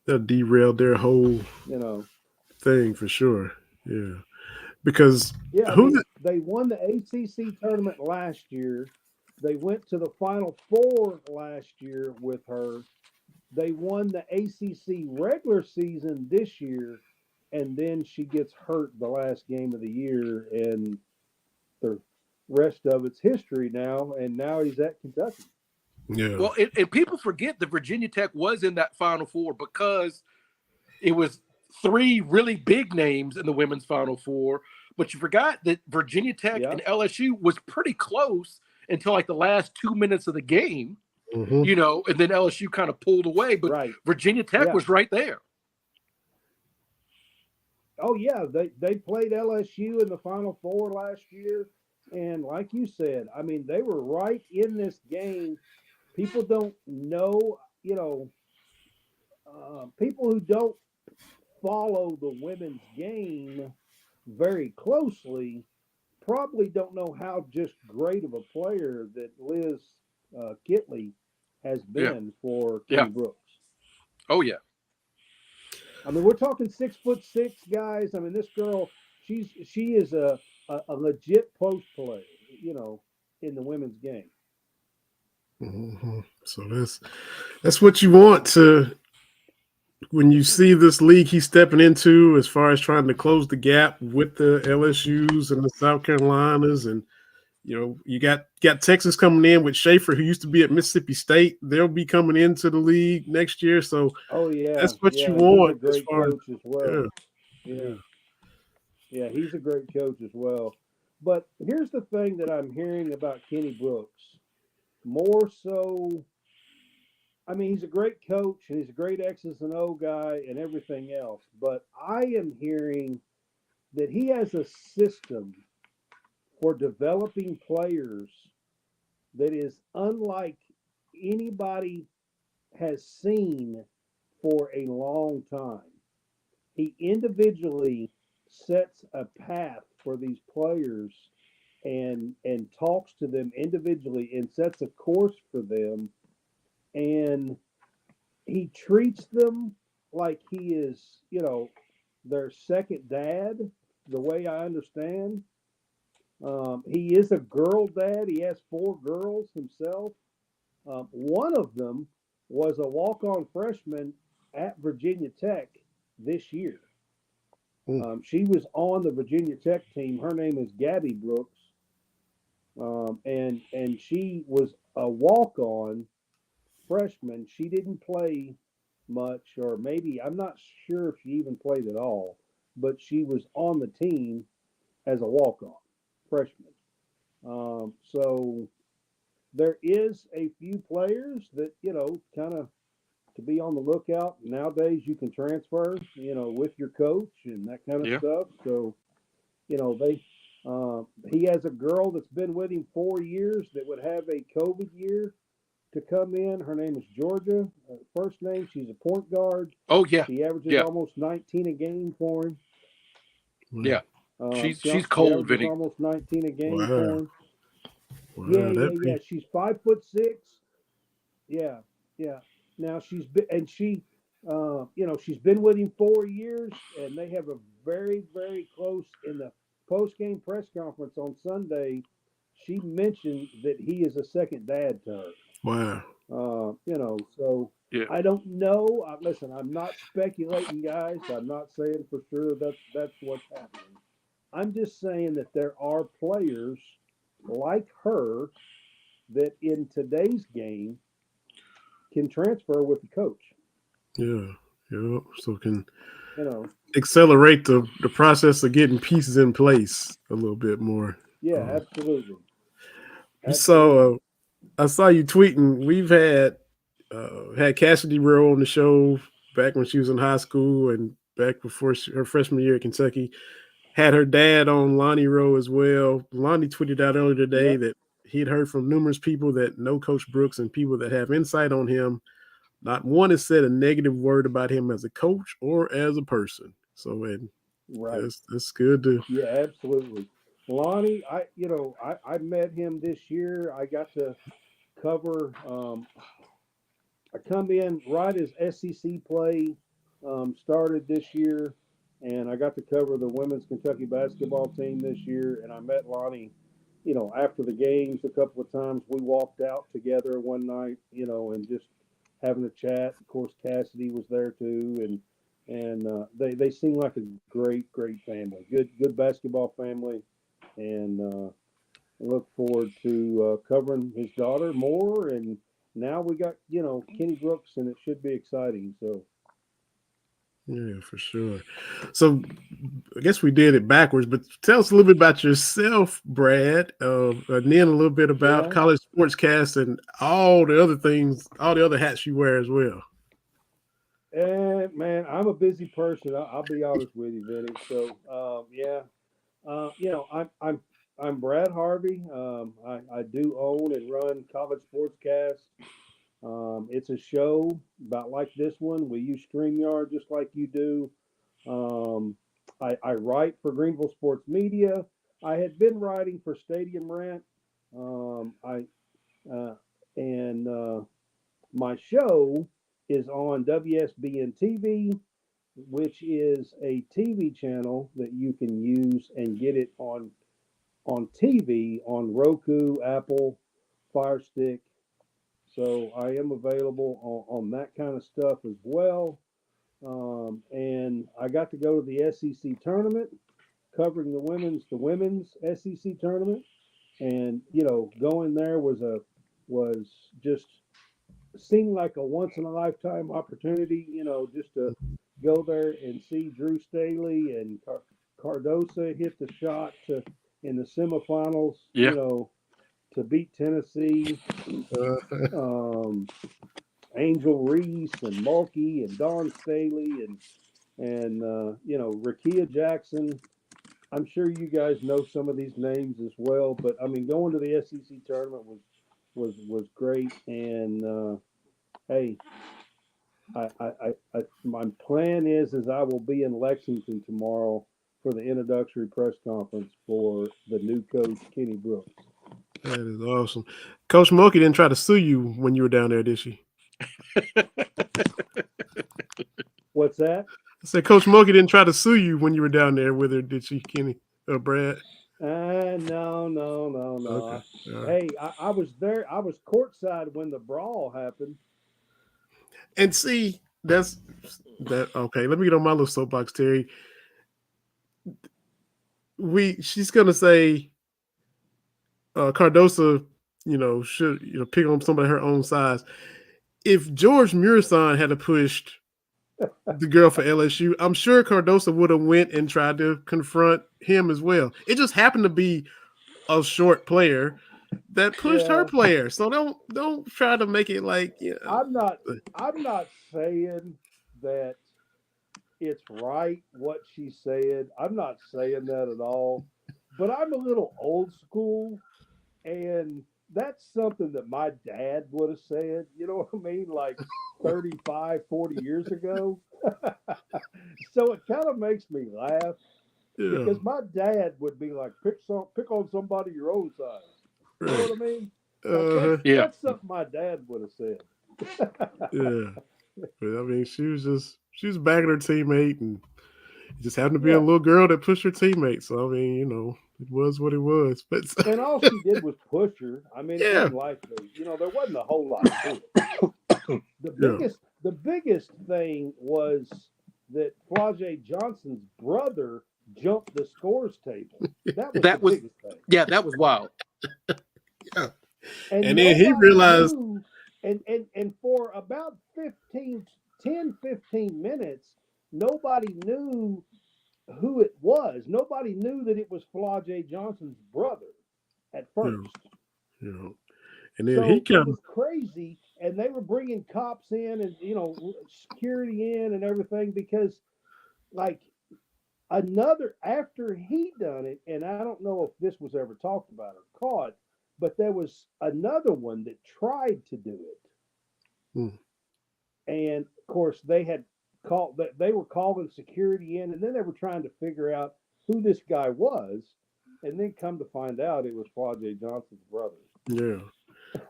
that derailed their whole thing for sure. Yeah, because they won the ACC tournament last year. They went to the Final Four last year with her. They won the ACC regular season this year, and then she gets hurt the last game of the year, and the rest of it's history now. And now he's at Kentucky. Yeah. Well, and people forget that Virginia Tech was in that Final Four because it was 3 really big names in the women's Final Four. But you forgot that Virginia Tech and LSU was pretty close until like the last 2 minutes of the game. Mm-hmm. And then LSU kind of pulled away, but Virginia Tech was right there. Oh yeah, they played LSU in the Final Four last year, and like you said, I mean they were right in this game. People don't know, people who don't follow the women's game very closely probably don't know how just great of a player that Liz Kitley has been for Kenny Brooks. Oh yeah. I mean, we're talking 6'6" guys. I mean, this girl, she is a legit post player, in the women's game. Mm-hmm. So that's what you want to when you see this league he's stepping into, as far as trying to close the gap with the LSUs and the South Carolinas, and you got Texas coming in with Schaefer, who used to be at Mississippi State. They'll be coming into the league next year. So that's what you want. He's a great coach as well. Yeah, he's a great coach as well. But here's the thing that I'm hearing about Kenny Brooks. More so, I mean, he's a great coach and he's a great X's and O guy and everything else. But I am hearing that he has a system for developing players that is unlike anybody has seen for a long time. He individually sets a path for these players and talks to them individually and sets a course for them, and he treats them like he is, their second dad, the way I understand. He is a girl dad. He has 4 girls himself. One of them was a walk-on freshman at Virginia Tech this year. She was on the Virginia Tech team. Her name is Gabby Brooks. And she was a walk-on freshman. She didn't play much, or maybe, I'm not sure if she even played at all, but she was on the team as a walk-on freshman. So there is a few players that, kind of to be on the lookout. Nowadays you can transfer, with your coach and that kind of stuff. So, he has a girl that's been with him 4 years that would have a COVID year. to come in. Her name is Georgia. First name, she's a point guard. Oh yeah, She averages yeah, almost 19 a game for him. yeah. She's She cold, averages Vinny. almost 19 a game Wow. for him. Wow, Yeah. She's 5'6". Yeah, yeah. Now she's been, and she's been with him 4 years, and they have a very, very close in the post game press conference on Sunday. She mentioned that he is a second dad to her. wow. So Yeah, I don't know. Listen, I'm not speculating, guys. I'm not saying for sure that's what's happening. I'm just saying that there are players like her that in today's game can transfer with the coach. Yeah. Yeah. So can You know, accelerate the process of getting pieces in place a little bit more. yeah, Um, absolutely, you saw, absolutely. I saw you tweeting. We've had Cassidy Rowe on the show back when she was in high school and back before her freshman year at Kentucky. Had her dad on, Lonnie Rowe, as well. Lonnie tweeted out earlier today Yep, that he'd heard from numerous people that know Coach Brooks and people that have insight on him. Not one has said a negative word about him as a coach or as a person. So, and right. that's good to. Yeah, absolutely. Lonnie, I met him this year. I got to cover. I come in right as SEC play started this year, and I got to cover the women's Kentucky basketball team this year. And I met Lonnie, after the games a couple of times. We walked out together one night, and just having a chat. Of course, Cassidy was there too, and they seem like a great family. Good basketball family, and I look forward to covering his daughter more. And now we got Kenny Brooks, and it should be exciting. So Yeah, for sure. So I guess we did it backwards, but tell us a little bit about yourself, Brad, and then a little bit about yeah, college sportscast and all the other things, all the other hats you wear as well. and man, I'm a busy person. I'll be honest with you, Vinny. So yeah, I'm Brad Harvey. I do own and run College Sportscast. It's a show about like this one. We use StreamYard just like you do. Um, I write for Greenville Sports Media. I had been writing for Stadium Rant. I uh, and My show is on WSBN TV, which is a TV channel that you can use and get it on TV on Roku, Apple, Fire Stick. So I am available on that kind of stuff as well. And I got to go to the SEC tournament, covering the women's SEC tournament, and going there was just seemed like a once in a lifetime opportunity. Just to go there and see Drew Staley and Cardosa hit the shot in the semifinals. yeah. To beat Tennessee. Um, Angel Reese and Mulkey and Dawn Staley and Rakia Jackson. I'm sure you guys know some of these names as well, but I mean, going to the SEC tournament was great. And hey, my plan is I will be in Lexington tomorrow for the introductory press conference for the new coach Kenny Brooks. That is awesome. Coach Mulkey didn't try to sue you when you were down there, did she? What's that? I said Coach Mulkey didn't try to sue you when you were down there with her, did she, Kenny or Brad? No. Okay. All right. Hey, I was there. I was courtside when the brawl happened. And see, that's that. Okay, let me get on my little soapbox, Terry. She's gonna say Cardosa, should pick on somebody her own size. If George Murison had pushed the girl for LSU, I'm sure Cardosa would have went and tried to confront him as well. It just happened to be a short player that pushed her Yeah, player. So don't try to make it like I'm not saying that it's right what she said. I'm not saying that at all. But I'm a little old school, and that's something that my dad would have said, you know what I mean? Like 35, 40 years ago. So it kind of makes me laugh Yeah. because my dad would be like, pick on somebody your own size. You know Right. what I mean? Like Yeah. that's something my dad would have said. Yeah. But I mean, she was backing her teammate, and it just happened to be a Yeah. little girl that pushed her teammate. So I mean, it was what it was. But And all she did was push her. I mean, it yeah, wasn't like there wasn't a whole lot to it. yeah, The biggest thing was that Flau'jae Johnson's brother jumped the scores table. That was That the was biggest thing. yeah, that was wild. yeah. And And then he nobody realized, knew, and for about 15 minutes, nobody knew who it was. Nobody knew that it was Flau'jae Johnson's brother at first. you know, and then he So it kept, was crazy, and they were bringing cops in and security in and everything because, like, after he done it, and I don't know if this was ever talked about or caught, but there was another one that tried to do it, and of course they were calling security in, and then they were trying to figure out who this guy was, and then come to find out it was Flau'jae Johnson's brother. yeah.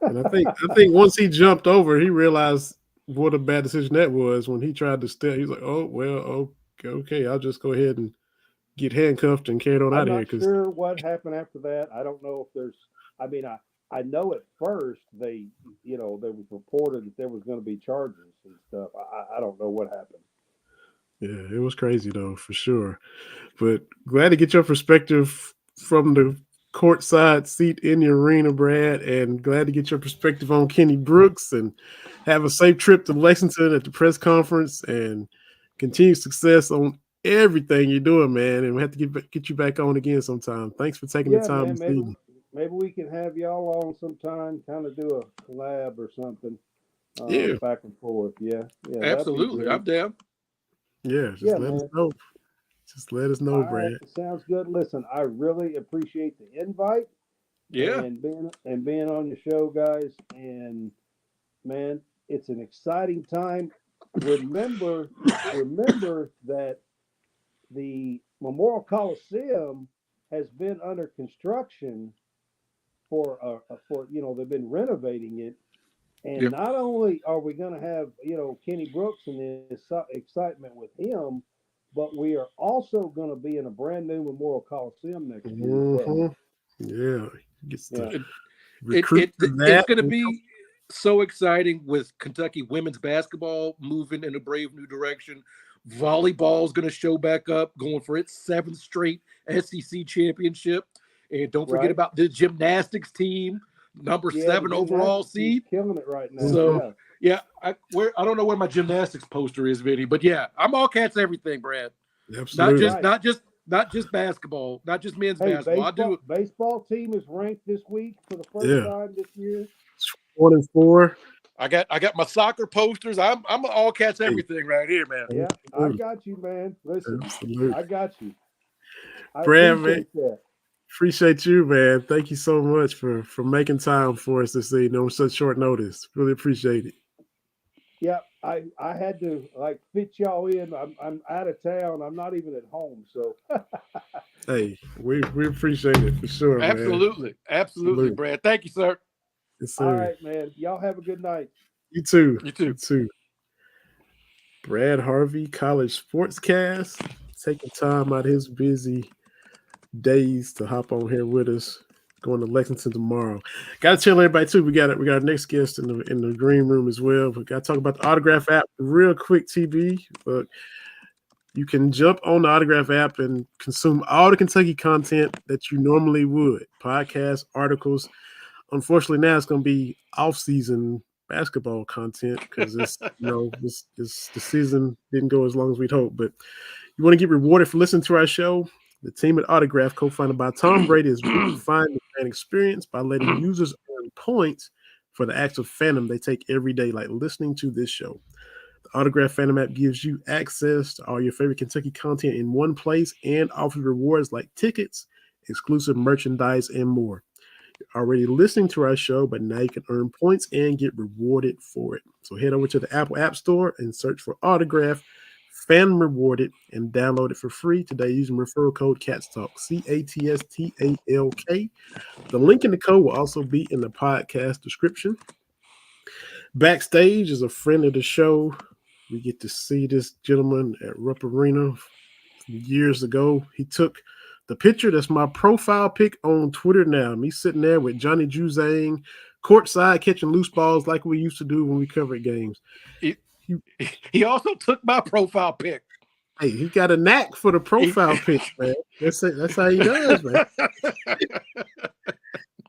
And I think once he jumped over, he realized what a bad decision that was when he tried to step. He's like, oh well, okay, I'll just go ahead and get handcuffed and carried on I'm out of here not because sure what happened after that. I don't know if there's. I mean, I know at first there was reported that there was going to be charges and stuff. I don't know what happened. yeah, it was crazy though for sure. But glad to get your perspective from the courtside seat in the arena, Brad, and glad to get your perspective on Kenny Brooks and have a safe trip to Lexington at the press conference and continued success on everything you're doing, man. And we have to get you back on again sometime. Thanks for taking the Yeah, time man. this evening. Maybe we can have y'all on sometime, kind of do a collab or something, Yeah, back and forth. Yeah, Absolutely. I'm that'd be down. yeah. great. Yeah, Let us man. know. Just let us know, All right, Brad. sounds good. Listen, I really appreciate the invite Yeah. and being on your show, guys. And man, it's an exciting time. Remember that the Memorial Coliseum has been under construction for they've been renovating it, and Yep. not only are we going to have Kenny Brooks and this excitement with him, but we are also going to be in a brand new Memorial Coliseum next year as well. Yeah, gets to Yeah. recruit for It's that. going to be so exciting with Kentucky women's basketball moving in a brave new direction. Volleyball is going to show back up, going for its 7th straight SEC championship. And don't forget Right. about the gymnastics team, number Yeah, 7 the overall gymnastics team's seed. killing it right now. So yeah, I don't know where my gymnastics poster is, Vinny, but yeah, I'm all cats everything, Brad. Absolutely. Not just basketball, not just men's Hey, basketball. I do baseball team is ranked this week for the first time this year. 1-4. I got my soccer posters. I'm all cats everything right here, man. Yeah, I got you, man. Listen, Absolutely. I got you. I Brad, appreciate that. Appreciate you, man. Thank you so much for making time for us this evening on such short notice. Really appreciate it. Yeah, I had to fit y'all in. I'm out of town. I'm not even at home. So hey, we appreciate it for sure, Absolutely. man. Absolutely, Brad. Thank you, sir. Yes, sir. All right, man. Y'all have a good night. You too. You too. You too. Brad Harvey, College Sportscast, taking time out of his busy days to hop on here with us. Going to Lexington tomorrow. Got to tell everybody too. We got our next guest in the green room as well. We got to talk about the Autograph app real quick. TB, look, you can jump on the Autograph app and consume all the Kentucky content that you normally would. Podcasts, articles. Unfortunately, now it's going to be off-season basketball content because it's the season didn't go as long as we'd hoped. But you want to get rewarded for listening to our show? The team at Autograph, co-founded by Tom Brady, is redefining the fan experience by letting users earn points for the acts of fandom they take every day, like listening to this show. The Autograph Fandom app gives you access to all your favorite Kentucky content in one place and offers rewards like tickets, exclusive merchandise, and more. already listening to our show, but now you can earn points and get rewarded for it. So head over to the Apple App Store and search for Autograph Fan Rewarded and download it for free today using referral code CATSTALK, CATSTALK. The link in the code will also be in the podcast description. Backstage is a friend of the show. We get to see this gentleman at Rupp Arena years ago. He took the picture that's my profile pic on Twitter now. Me sitting there with Johnny Juzang, courtside catching loose balls like we used to do when we covered games. He also took my profile pic. Hey, he got a knack for the profile pic, man. That's how he does, man.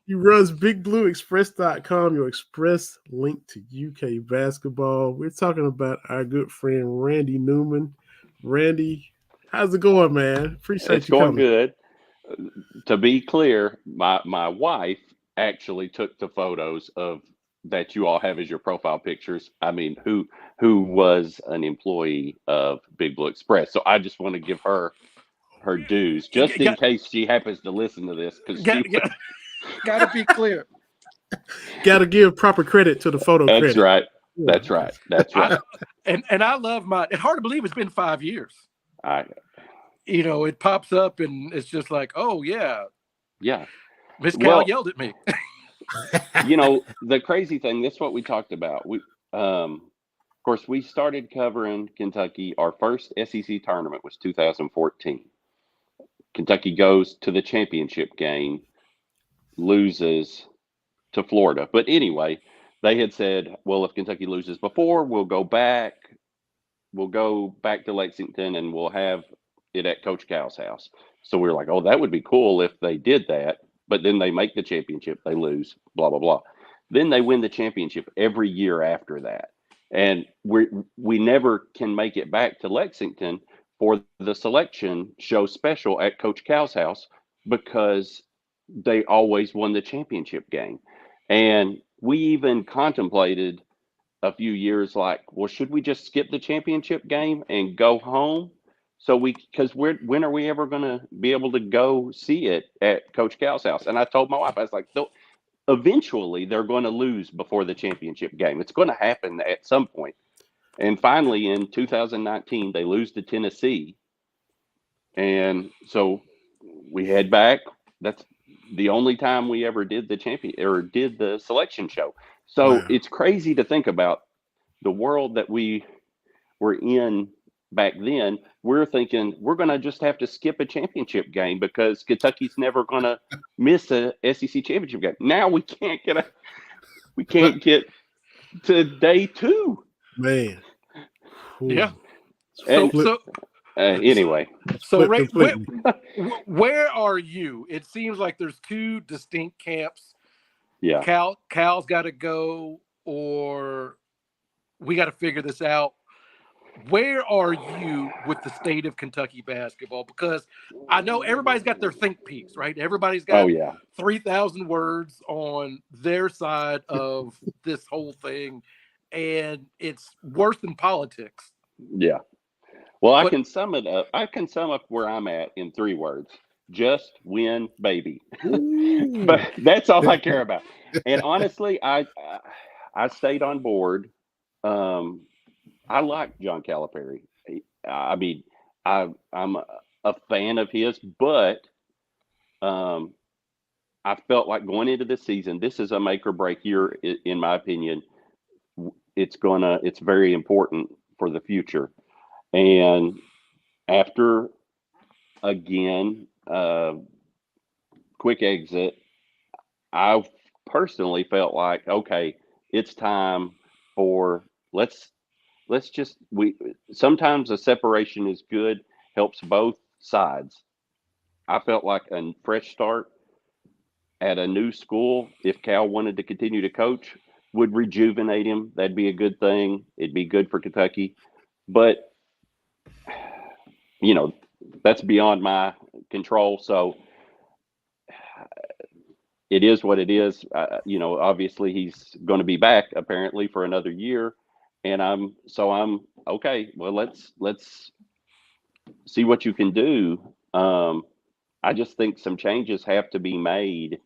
He runs BigBlueExpress.com, your express link to UK basketball. We're talking about our good friend Randy Newman. Randy, how's it going, man? Appreciate it's you going coming. good. To be clear, my wife actually took the photos of that you all have as your profile pictures. I mean, who was an employee of Big Blue Express. So I just want to give her dues, just in case she happens to listen to this, because Got to be clear. Got to give proper credit to the photo That's credit. right. That's right. That's right. And I love mine. It's hard to believe it's been 5 years. It pops up and it's just like, oh yeah. Yeah. Miss Cal yelled at me. The crazy thing, this is what we talked about. Of course, we started covering Kentucky. Our first SEC tournament was 2014. Kentucky goes to the championship game, loses to Florida. But anyway, they had said, well, if Kentucky loses before, we'll go back to Lexington and we'll have it at Coach Cal's house. So we were like, oh, that would be cool if they did that. But then they make the championship, they lose, blah, blah, blah. Then they win the championship every year after that. And we never can make it back to Lexington for the selection show special at Coach Cal's house because they always won the championship game. And we even contemplated a few years like, well, should we just skip the championship game and go home? Because when are we ever going to be able to go see it at Coach Cal's house? And I told my wife, I was like, eventually they're going to lose before the championship game. It's going to happen at some point. And finally, in 2019, they lose to Tennessee. And so we head back. That's the only time we ever did the selection show. So It's crazy to think about the world that we were in back then. We're thinking we're going to just have to skip a championship game because Kentucky's never going to miss a SEC championship game. Now we can't get to day 2. Man. Ooh. Yeah. Anyway. So Ray, where are you? It seems like there's 2 distinct camps. Yeah. Cal's got to go, or we got to figure this out. Where are you with the state of Kentucky basketball? Because I know everybody's got their think piece, right? Everybody's got 3,000 words on their side of this whole thing, and it's worse than politics. Yeah. Well, I can sum it up. I can sum up where I'm at in 3 words. Just win, baby. But that's all I care about. And honestly, I stayed on board. I like John Calipari. I mean, I'm a fan of his, but I felt like going into this season, this is a make or break year, in my opinion. It's very important for the future. And after, again, quick exit, I personally felt like, okay, it's time for sometimes a separation is good, helps both sides. I felt like a fresh start at a new school, if Cal wanted to continue to coach, would rejuvenate him. That'd be a good thing. It'd be good for Kentucky. But, that's beyond my control. So it is what it is. Obviously he's going to be back apparently for another year. And I'm okay. Well, let's see what you can do. I just think some changes have to be made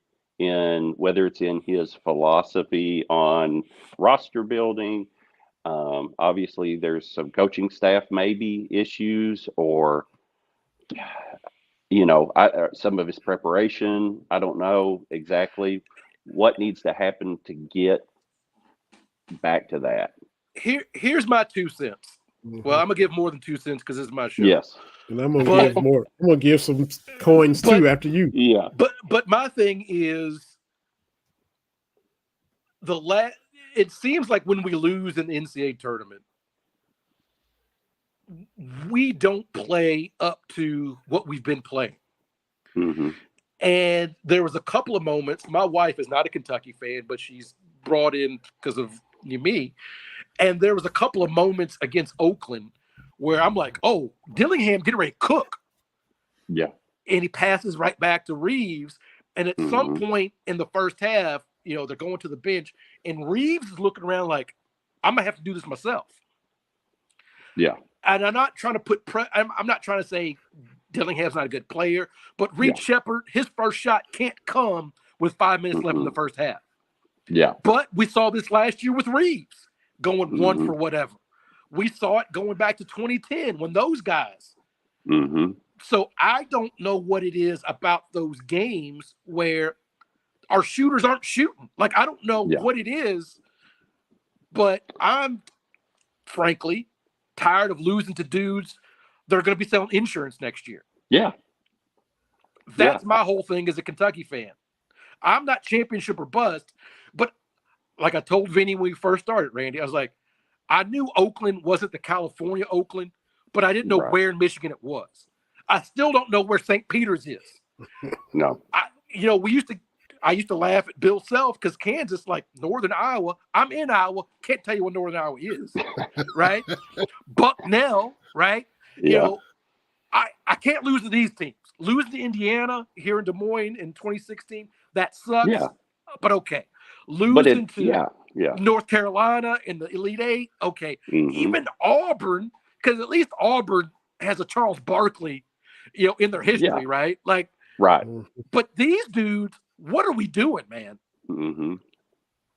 in whether it's in his philosophy on roster building. Obviously, there's some coaching staff maybe issues, or some of his preparation. I don't know exactly what needs to happen to get back to that. Here's my 2 cents. Well, I'm gonna give more than 2 cents because this is my show. Yes, And I'm gonna give more. I'm gonna give some coins too after you. yeah, But my thing is it seems like when we lose an NCAA tournament, we don't play up to what we've been playing. mm-hmm. And there was a couple of moments. My wife is not a Kentucky fan, but she's brought in because of me. And there was a couple of moments against Oakland where I'm like, oh, Dillingham getting ready to cook. Yeah. And he passes right back to Reeves. And at some point in the first half, they're going to the bench, and Reeves is looking around like, I'm going to have to do this myself. Yeah. And I'm not trying to I'm not trying to say Dillingham's not a good player, but Reed Shepherd, his first shot can't come with 5 minutes left in the first half. Yeah. But we saw this last year with Reeves going one for whatever. We saw it going back to 2010 when those guys. So I don't know what it is about those games where our shooters aren't shooting. Like, I don't know what it is, but I'm frankly tired of losing to dudes that are going to be selling insurance next year. Yeah. That's my whole thing as a Kentucky fan. I'm not championship or bust, but like I told Vinny when we first started, Randy, I was like, I knew Oakland wasn't the California Oakland, but I didn't know where in Michigan it was. I still don't know where St. Peter's is. No. I used to laugh at Bill Self because Kansas, like Northern Iowa. I'm in Iowa. Can't tell you what Northern Iowa is, right? Bucknell, right? Yeah. I can't lose to these teams. Losing to Indiana here in Des Moines in 2016, that sucks. Yeah. But okay. Losing to yeah. North Carolina in the Elite Eight, okay. Even Auburn, because at least Auburn has a Charles Barkley, in their history, right? Like, right. But these dudes, what are we doing, man?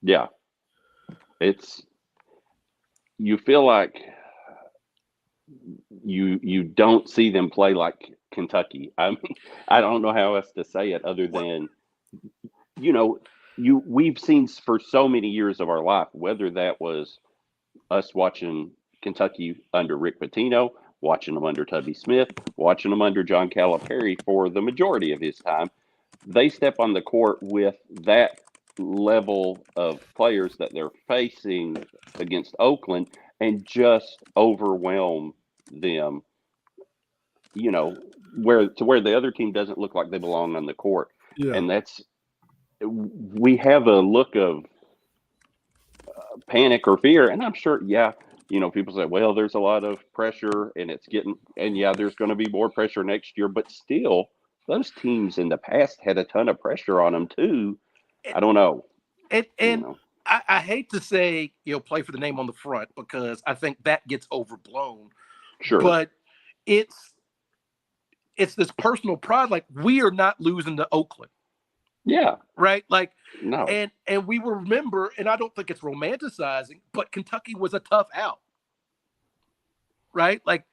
Yeah. You feel like you don't see them play like Kentucky. I mean, I don't know how else to say it other than, we've seen for so many years of our life, whether that was us watching Kentucky under Rick Pitino, watching them under Tubby Smith, watching them under John Calipari for the majority of his time, they step on the court with that level of players that they're facing against Oakland and just overwhelm them, where the other team doesn't look like they belong on the court. Yeah. And we have a look of panic or fear. And I'm sure, people say, well, there's a lot of pressure and there's going to be more pressure next year, but still those teams in the past had a ton of pressure on them too. I don't know. And I hate to say, play for the name on the front because I think that gets overblown. Sure. But it's this personal pride. Like, we are not losing to Oakland. Yeah. Right. Like, no. And we will remember, and I don't think it's romanticizing, but Kentucky was a tough out. Right. Like,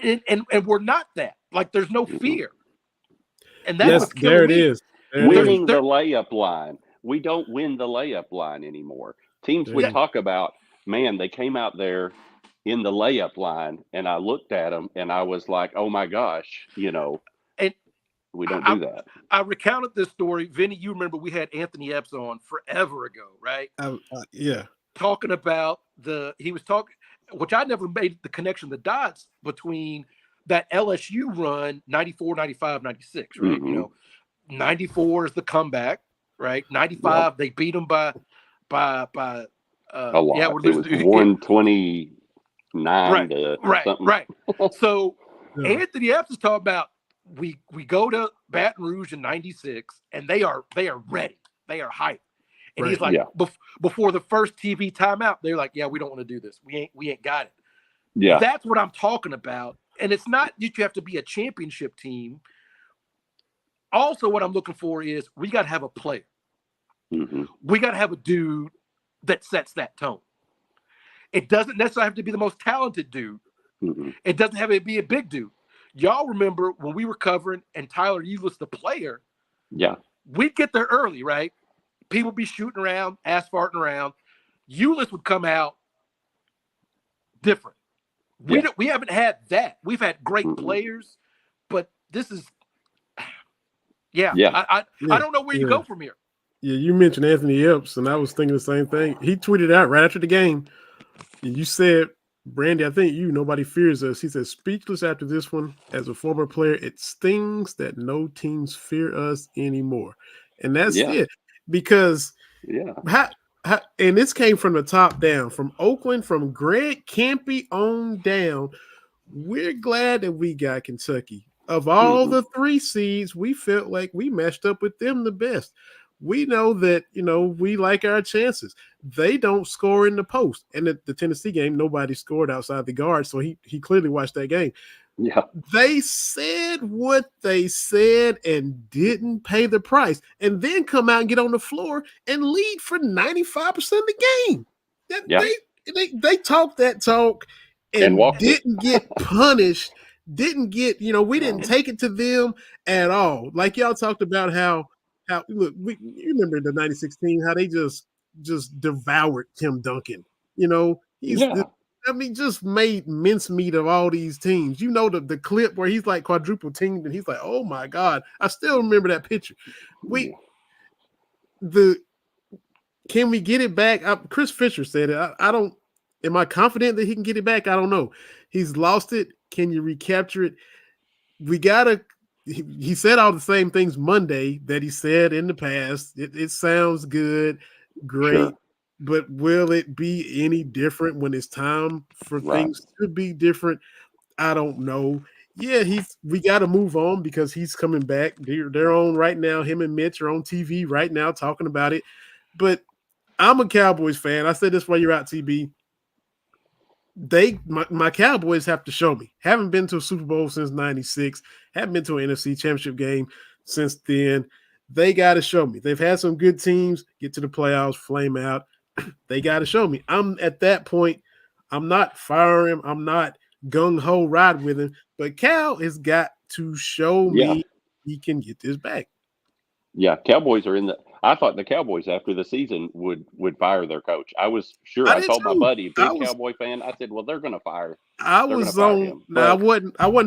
and we're not that. Like, there's no fear. And that's what's killing there it me. is. Winning the layup line. We don't win the layup line anymore. Teams would talk about, man, they came out there in the layup line, and I looked at them, and I was like, oh my gosh, and we don't do that. I recounted this story. Vinny, you remember we had Anthony Epps on forever ago, right? Yeah. Talking about which I never made the connection, the dots between that LSU run, 94, 95, 96, right? 94 is the comeback, right? 95, they beat them by a lot. It was 129 to something. Right. So Anthony Epps is talking about we go to Baton Rouge in 96 and they are ready. They are hyped. And he's like, before the first TV timeout, they're like, yeah, we don't want to do this. We ain't got it. Yeah. That's what I'm talking about. And it's not that you have to be a championship team. also what I'm looking for is we got to have a player. Mm-hmm. We got to have a dude that sets that tone. It doesn't necessarily have to be the most talented dude. Mm-hmm. It doesn't have to be a big dude. Y'all remember when we were covering and Tyler Eulis, the player, Yeah. we'd get there early, right? People be shooting around, ass farting around. Eulis would come out different. We haven't had that. We've had great players, but this is, I don't know where you go from here. Yeah, you mentioned Anthony Epps, and I was thinking the same thing. He tweeted out right after the game. You said, Brandy, I think nobody fears us. He said, speechless after this one. As a former player, it stings that no teams fear us anymore. And that's it. Because and this came from the top down, from Oakland, from Greg Campy on down. We're glad that we got Kentucky. Of all the 3 seeds, we felt like we matched up with them the best. We know that, we like our chances. They don't score in the post. And at the Tennessee game, nobody scored outside the guard. So he clearly watched that game. Yeah. They said what they said and didn't pay the price. And then come out and get on the floor and lead for 95% of the game. They talked that talk and didn't get punished. Didn't get, we didn't take it to them at all. Like y'all talked about how look, you remember the 96 team, how they just devoured Tim Duncan. Just made mincemeat of all these teams. The clip where he's like quadruple teamed and he's like, oh my God. I still remember that picture. Can we get it back? Chris Fisher said it. Am I confident that he can get it back? I don't know. He's lost it. Can you recapture it? He said all the same things Monday that he said in the past. It sounds good, great, but will it be any different when it's time for things to be different? I don't know. Yeah, we got to move on because he's coming back. They're on right now. Him and Mitch are on TV right now talking about it. But I'm a Cowboys fan. I said this while you're out, TB. My Cowboys have to show me. Haven't been to a Super Bowl since '96. Haven't been to an NFC Championship game since then. They got to show me. They've had some good teams get to the playoffs, flame out. They got to show me. I'm at that point. I'm not firing him. I'm not gung ho ride with him. But Cal has got to show me he can get this back. Yeah, Cowboys are in the. I thought the Cowboys after the season would fire their coach. I was sure. I told my buddy, Cowboy fan. I said, "Well, they're going to fire." I wasn't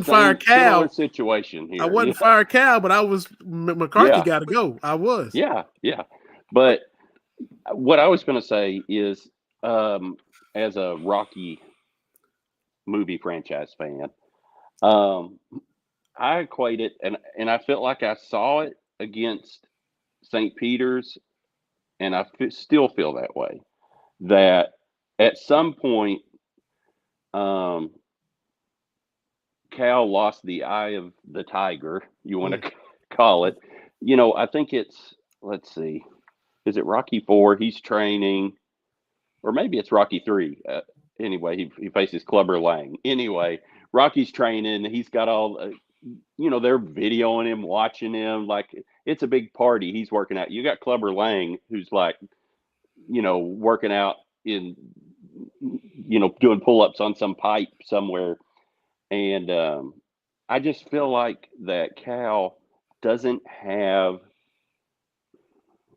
fire Cal. Similar situation here. I wasn't fire Cal, but I was McCarthy got to go. I was. Yeah. But what I was going to say is, as a Rocky movie franchise fan, I equate it, and I felt like I saw it against St. Peter's, and I still feel that way, that at some point Cal lost the eye of the tiger, you want to call it. I think it's, let's see, is it Rocky 4? He's training, or maybe it's Rocky 3. Anyway, he faces Clubber Lang. Anyway, Rocky's training. He's got all they're videoing him, watching him like it's a big party. He's working out. You got Clubber Lang, who's like, working out in, doing pull-ups on some pipe somewhere. And I just feel like that Cal doesn't have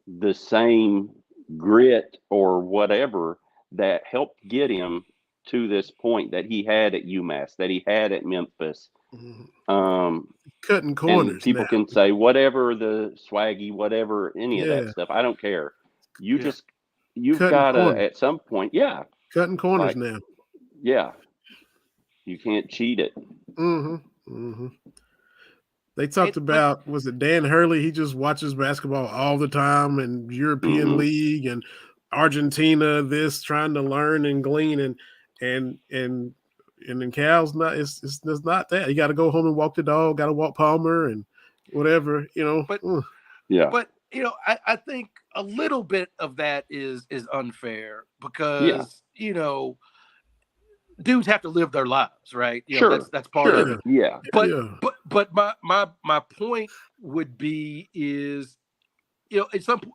the same grit or whatever that helped get him to this point that he had at UMass, that he had at Memphis. Cutting corners. People can say whatever the swaggy, whatever, any of that stuff. I don't care. You've got to at some point, cutting corners now. Yeah, you can't cheat it. They talked about, was it Dan Hurley? He just watches basketball all the time, and European League and Argentina. This trying to learn and glean and then Cal's not. It's not that. You got to go home and walk the dog. Got to walk Palmer and whatever. But I think a little bit of that is unfair because dudes have to live their lives, right? You know, Sure. that's part of it. Yeah. But my point would be is, you know, at some point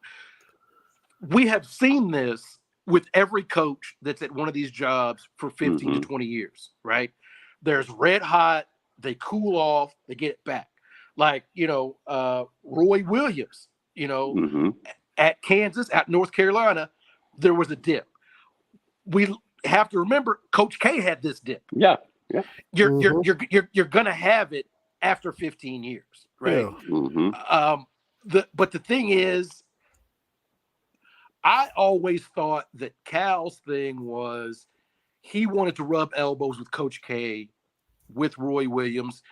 we have seen this with every coach that's at one of these jobs for 15 to 20 years, right? There's red hot, they cool off, they get it back. Like, you know, Roy Williams, you know, at Kansas, at North Carolina, there was a dip. We have to remember Coach K had this dip. Yeah. You're gonna have it after 15 years, right? But the thing is, I always thought that Cal's thing was he wanted to rub elbows with Coach K, with Roy Williams.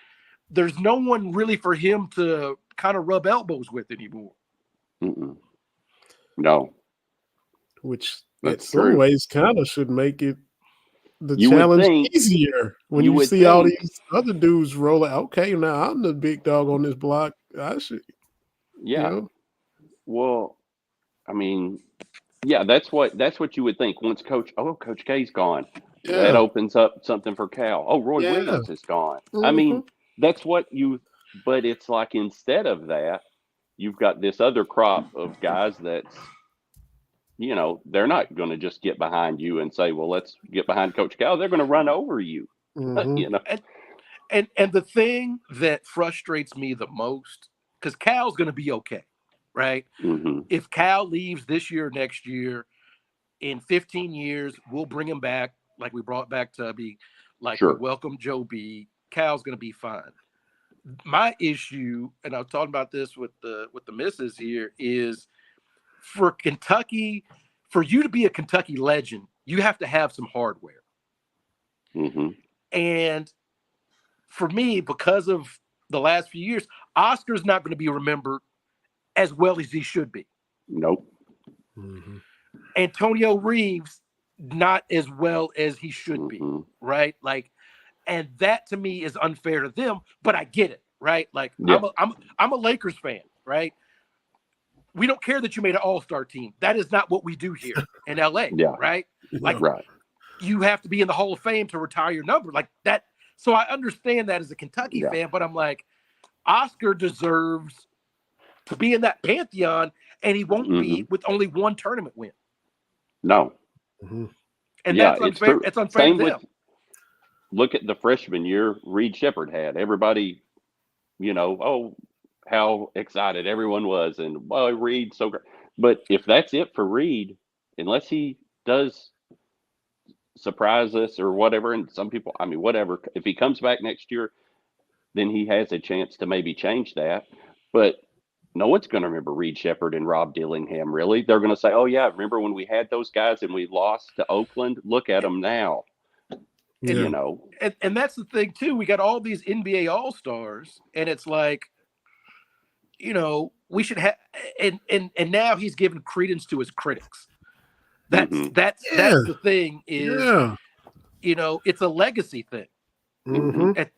There's no one really for him to kind of rub elbows with anymore. No. Which That's in some true. ways kind of should make it the You would challenge think- easier when you you would see all think- these other dudes roll out. Okay, now I'm the big dog on this block. I should, Yeah. you know? Well, I mean, yeah, that's what you would think once Coach K's gone. Yeah. That opens up something for Cal. Oh, Roy Yeah. Williams is gone. I mean, that's what but it's like instead of that, you've got this other crop of guys that's, you know, they're not going to just get behind you and say, well, let's get behind Coach Cal. They're going to run over you. You know? And the thing that frustrates me the most, because Cal's going to be okay, right? If Cal leaves this year, next year, in 15 years, we'll bring him back like we brought back Tubby, like we welcome Joe B. Cal's going to be fine. My issue, and I was talking about this with the missus here, is for Kentucky, for you to be a Kentucky legend, you have to have some hardware. And for me, because of the last few years, Oscar's not going to be remembered as well as he should be. Nope. Antonio Reeves, not as well as he should be, right? Like, and that to me is unfair to them, but I get it, right? Like, I'm a Lakers fan, right? We don't care that you made an all-star team. That is not what we do here in LA, right? Like, you have to be in the Hall of Fame to retire your number, like that. So I understand that as a Kentucky fan, but I'm like, Oscar deserves to be in that pantheon, and he won't be with only one tournament win. No. And that's unfair. It's unfair Same to them. Look at the freshman year Reed Shepherd had. Everybody, you know, oh, how excited everyone was. And, well, Reed, so great. But if that's it for Reed, unless he does surprise us or whatever, and some people, I mean, whatever, if he comes back next year, then he has a chance to maybe change that. But no one's going to remember Reed Shepherd and Rob Dillingham, really. They're going to say, oh, yeah, remember when we had those guys and we lost to Oakland? Look at them now. You know. And that's the thing, too. We got all these NBA All-Stars, and it's like, you know, we should have and now he's giving credence to his critics. That's the thing is, you know, it's a legacy thing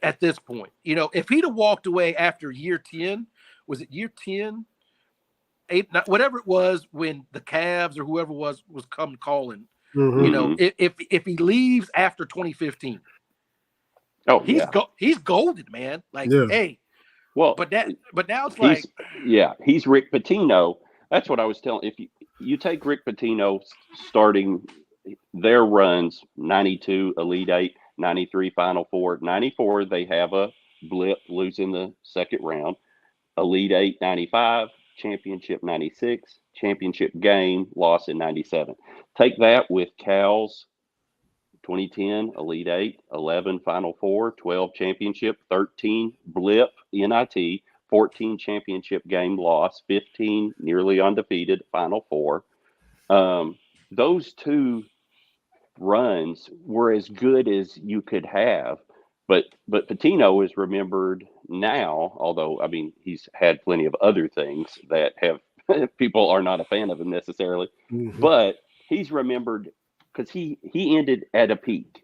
at this point. You know, if he'd have walked away after year 10, was it year 10? 8, whatever it was, when the Cavs or whoever was come calling, you know, if he leaves after 2015, he's golden, man. Like, hey, well, but now it's like, he's Rick Pitino. That's what I was telling. If you take Rick Pitino starting their runs, 92 Elite Eight, 93 Final Four, 94 they have a blip, losing the second round. Elite Eight, 95, championship 96, championship game, loss in 97. Take that with Cal's 2010 Elite Eight, 11 Final Four, 12 championship, 13 blip, NIT, 14 championship game loss, 15 nearly undefeated Final Four. Those two runs were as good as you could have. But Pitino is remembered now, although, I mean, he's had plenty of other things that have people are not a fan of him necessarily. But he's remembered because he ended at a peak.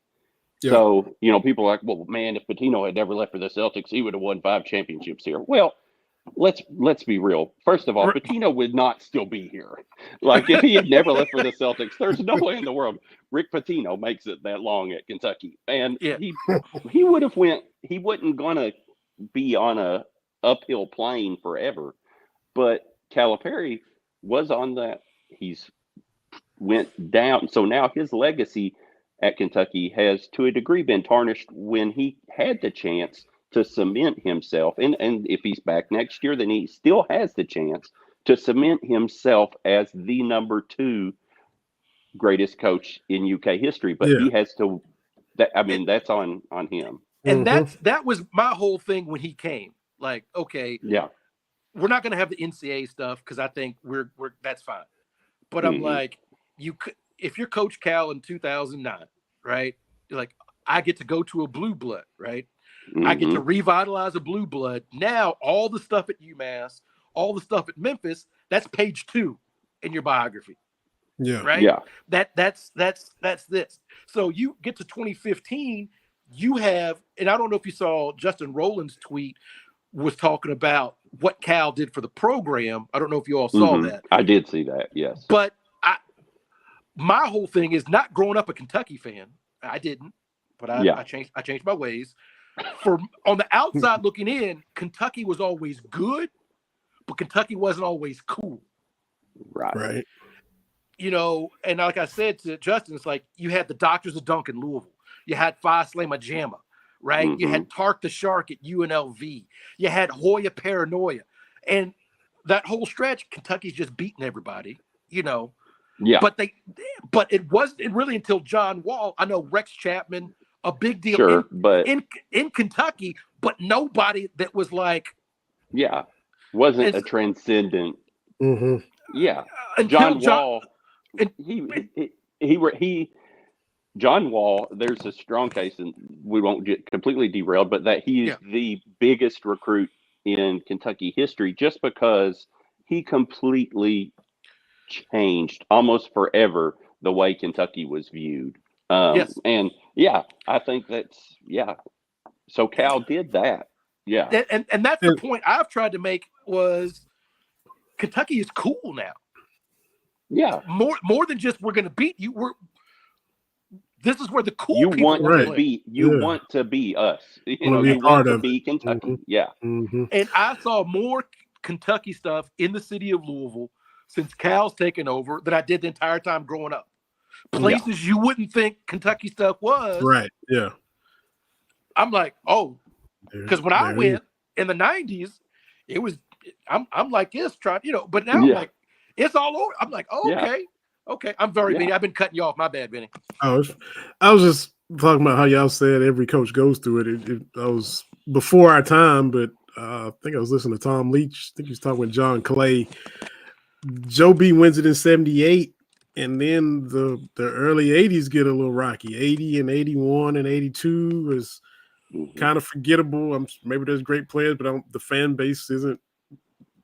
So, you know, people are like, well, man, if Pitino had never left for the Celtics, he would have won 5 championships here. Well, let's be real. First of all, Pitino would not still be here. Like if he had never left for the Celtics, there's no way in the world Rick Pitino makes it that long at Kentucky. And he would have went. He wasn't gonna be on a uphill plane forever. But Calipari was on that. He's went down. So now his legacy at Kentucky has to a degree been tarnished when he had the chance to cement himself. And if he's back next year, then he still has the chance to cement himself as the number 2 greatest coach in UK history. But he has to, that's on him. And that was my whole thing when he came. Like, okay, we're not going to have the NCAA stuff because I think we're that's fine. But I'm like, if you're Coach Cal in 2009, right? You're like, I get to go to a blue blood, right? I get to revitalize a blue blood. Now, all the stuff at UMass, all the stuff at Memphis, that's page 2 in your biography. Yeah. Right. Yeah. That's this. So you get to 2015, you have, and I don't know if you saw Justin Rowland's tweet was talking about what Cal did for the program. I don't know if you all saw that. I did see that, yes. But my whole thing is not growing up a Kentucky fan. I didn't, but I changed my ways. On the outside looking in, Kentucky was always good, but Kentucky wasn't always cool. Right. You know, and like I said to Justin, it's like you had the Doctors of Dunk in Louisville. You had Phi Slama Jama. Right? You had Tark the Shark at UNLV. You had Hoya Paranoia. And that whole stretch, Kentucky's just beating everybody, you know. Yeah. But it wasn't really until John Wall, I know Rex Chapman, a big deal in Kentucky, but nobody that was like. Yeah. Wasn't a transcendent. Yeah. John Wall. John Wall, there's a strong case, and we won't get completely derailed, but that he is the biggest recruit in Kentucky history just because he completely changed almost forever the way Kentucky was viewed. And I think that's, so Cal did that. Yeah. And that's the point I've tried to make was Kentucky is cool now. Yeah. More than just we're going to beat you. This is where the cool you people want want to be. You want to be us. You want to be Kentucky. Yeah. And I saw more Kentucky stuff in the city of Louisville since Cal's taken over than I did the entire time growing up. Places you wouldn't think Kentucky stuff was. Right. Yeah. I'm like, because when I went in the 90s, it was I'm like this trying, but now I'm like, it's all over. I'm like, okay. Okay, I'm very Vinny. I've been cutting you off. My bad, Vinny. I was just talking about how y'all said every coach goes through it. I was before our time, but I think I was listening to Tom Leach. I think he was talking with John Clay. Joe B wins it in 78, and then the early 80s get a little rocky. 80 and 81 and 82 is kind of forgettable. Maybe there's great players, but the fan base isn't.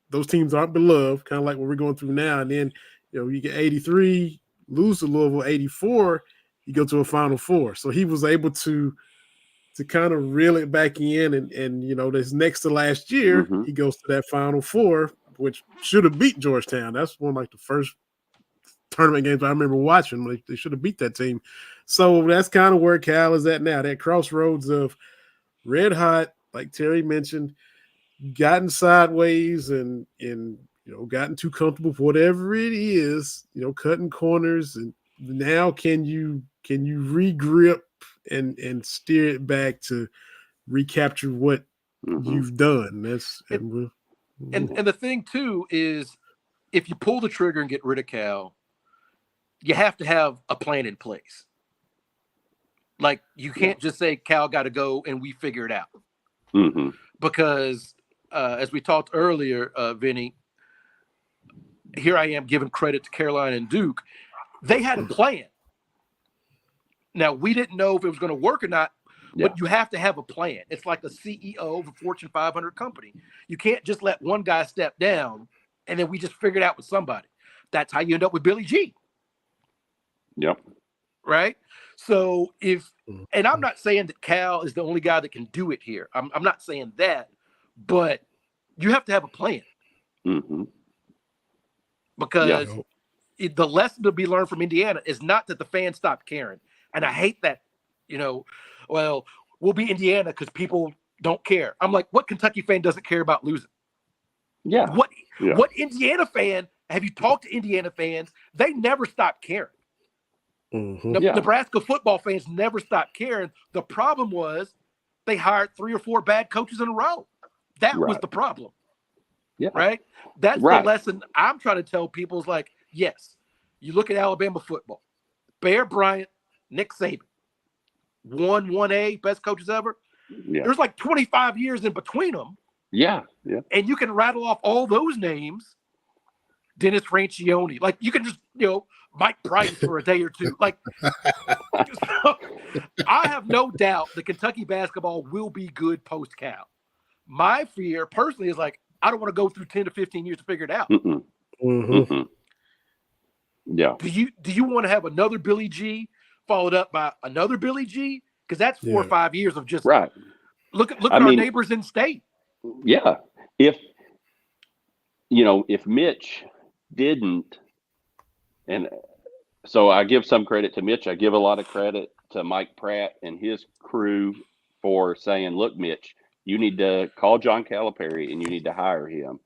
Those teams aren't beloved, kind of like what we're going through now. And then you get 83, lose to Louisville. 84, you go to a Final Four. So he was able to kind of reel it back in, and this next to last year, he goes to that Final Four, which should have beat Georgetown. That's one of like the first tournament games I remember watching. They should have beat that team. So that's kind of where Cal is at now. That crossroads of red hot, like Terry mentioned, gotten sideways and gotten too comfortable for whatever it is, cutting corners. And now can you regrip and steer it back to recapture what you've done? And the thing too is if you pull the trigger and get rid of Cal, you have to have a plan in place. Like you can't just say Cal got to go and we figure it out. Because as we talked earlier, Vinny, here I am giving credit to Carolina and Duke. They had a plan. Now, we didn't know if it was going to work or not, but you have to have a plan. It's like a CEO of a Fortune 500 company. You can't just let one guy step down and then we just figure it out with somebody. That's how you end up with Billy G. Yep. Right? So and I'm not saying that Cal is the only guy that can do it here. I'm not saying that, but You have to have a plan. Mm-hmm. Because the lesson to be learned from Indiana is not that the fans stopped caring. And I hate that, well, we'll be Indiana because people don't care. I'm like, what Kentucky fan doesn't care about losing? Yeah. What Indiana fan, have you talked to Indiana fans? They never stop caring. Mm-hmm. Nebraska football fans never stopped caring. The problem was they hired 3 or 4 bad coaches in a row. That was the problem. Yeah. Right? That's the lesson I'm trying to tell people is like, yes, you look at Alabama football. Bear Bryant, Nick Saban, 1A, best coaches ever. Yeah. There's like 25 years in between them. Yeah. Yeah. And you can rattle off all those names. Dennis Francione. Like, you can just, Mike Price for a day or two. Like, so, I have no doubt that Kentucky basketball will be good post-Cal. My fear, personally, is like, I don't want to go through 10 to 15 years to figure it out. Mm-mm. Mm-hmm. Mm-mm. Yeah. Do you want to have another Billy G followed up by another Billy G? Because that's 4 or 5 years of just look at our neighbors in state. Yeah. If Mitch didn't, and so I give some credit to Mitch, I give a lot of credit to Mike Pratt and his crew for saying, look, Mitch, you need to call John Calipari and you need to hire him.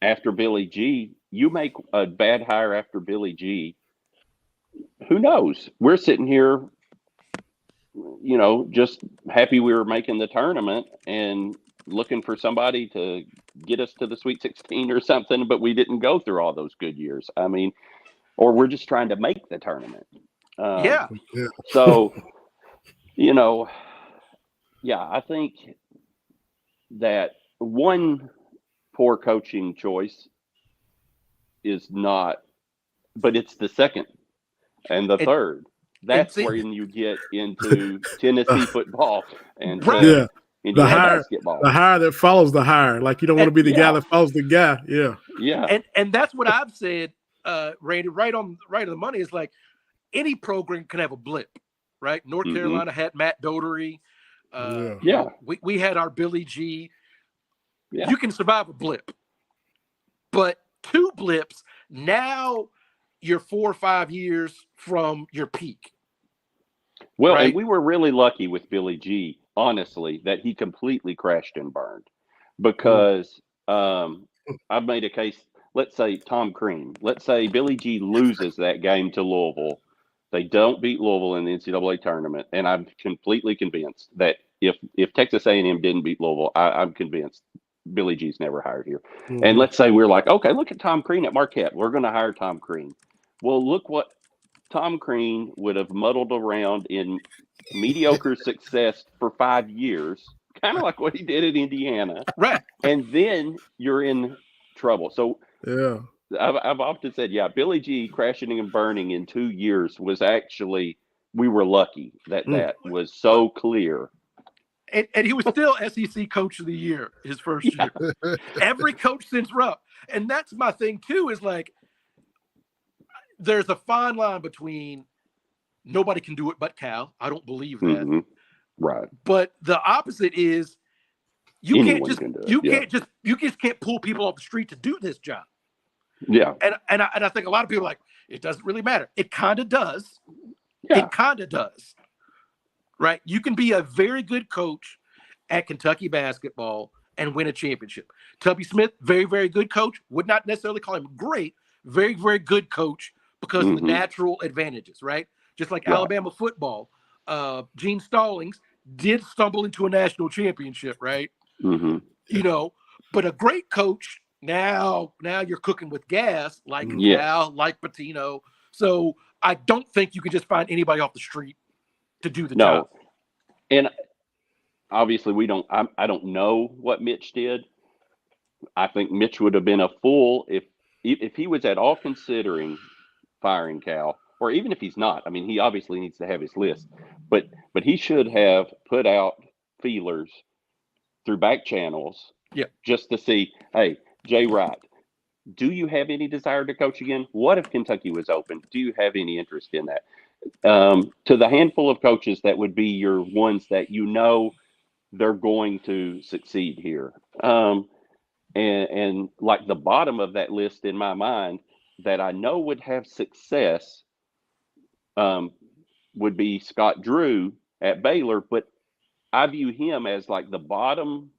After Billy G, you make a bad hire after Billy G. Who knows? We're sitting here, just happy we were making the tournament and looking for somebody to get us to the Sweet 16 or something, but we didn't go through all those good years. I mean, or we're just trying to make the tournament. So, I think that one poor coaching choice is not, but it's the second and the third. That's where you get into Tennessee football and the basketball. The hire that follows the hire. Like, you don't want to be the guy that follows the guy. Yeah. Yeah. And that's what I've said, Randy, right on the money, is like any program can have a blip, right? North Carolina had Matt Dotery. We had our Billy G. Yeah. You can survive a blip. But 2 blips, now you're 4 or 5 years from your peak. Well, right? And we were really lucky with Billy G, honestly, that he completely crashed and burned. Because I've made a case, let's say Tom Crean. Let's say Billy G loses that game to Louisville. They don't beat Louisville in the NCAA tournament. And I'm completely convinced that if Texas A&M didn't beat Louisville, I'm convinced Billy G's never hired here. And let's say we're like, okay, look at Tom Crean at Marquette. We're going to hire Tom Crean. Well, look what Tom Crean would have muddled around in mediocre success for 5 years, kind of like what he did at Indiana. Right. And then you're in trouble. So I've often said, Billy G crashing and burning in 2 years was actually, we were lucky that was so clear. And he was still SEC Coach of the Year his first year. Every coach since Rupp. And that's my thing, too, is like, there's a fine line between nobody can do it but Cal. I don't believe that. Right. But the opposite is you just can't pull people off the street to do this job. Yeah. And I think a lot of people are like, it doesn't really matter. It kind of does. Yeah. It kind of does. Right? You can be a very good coach at Kentucky basketball and win a championship. Tubby Smith, very, very good coach. Would not necessarily call him great. Very, very good coach because of the natural advantages, right? Just like Alabama football. Gene Stallings did stumble into a national championship, right? But a great coach, now you're cooking with gas, like Cal, like Pitino. So I don't think you can just find anybody off the street to do the job. And obviously I don't know what Mitch did. I think Mitch would have been a fool if he was at all considering firing Cal, or even if he's not. I mean, he obviously needs to have his list, but he should have put out feelers through back channels just to see, hey, Jay Wright, do you have any desire to coach again? What if Kentucky was open? Do you have any interest in that? To the handful of coaches that would be your ones that they're going to succeed here. And like the bottom of that list in my mind that I know would have success would be Scott Drew at Baylor, but I view him as like the bottom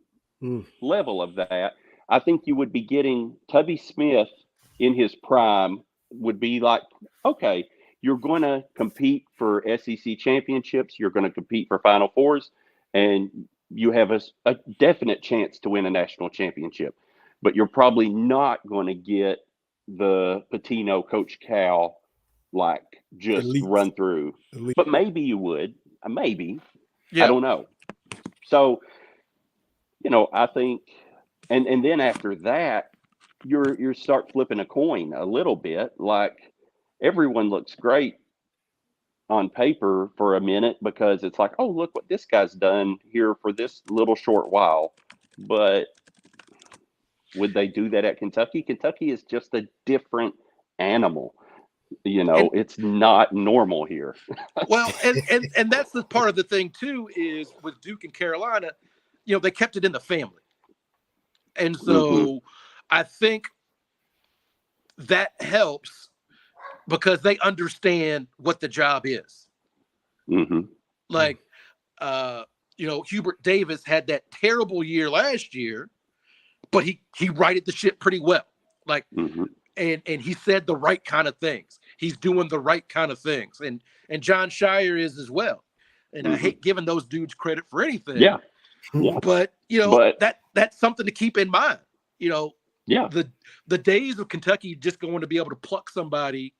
level of that. I think you would be getting Tubby Smith in his prime would be like, okay, you're going to compete for SEC championships. You're going to compete for Final Fours, and you have a definite chance to win a national championship. But you're probably not going to get the Pitino, Coach Cal, like just Elite. run through. Elite. But maybe you would. Maybe. Yeah. I don't know. So, I think, and then after that, you start flipping a coin a little bit. Like everyone looks great on paper for a minute because it's like, oh, look what this guy's done here for this little short while. But would they do that at Kentucky? Kentucky is just a different animal. It's not normal here. Well, and that's the part of the thing too is with Duke and Carolina, they kept it in the family. And so I think that helps because they understand what the job is. Like, Hubert Davis had that terrible year last year, but he righted the ship pretty well. Like, and he said the right kind of things. He's doing the right kind of things. And John Shire is as well. And I hate giving those dudes credit for anything. Yeah. But that's something to keep in mind. The days of Kentucky just going to be able to pluck somebody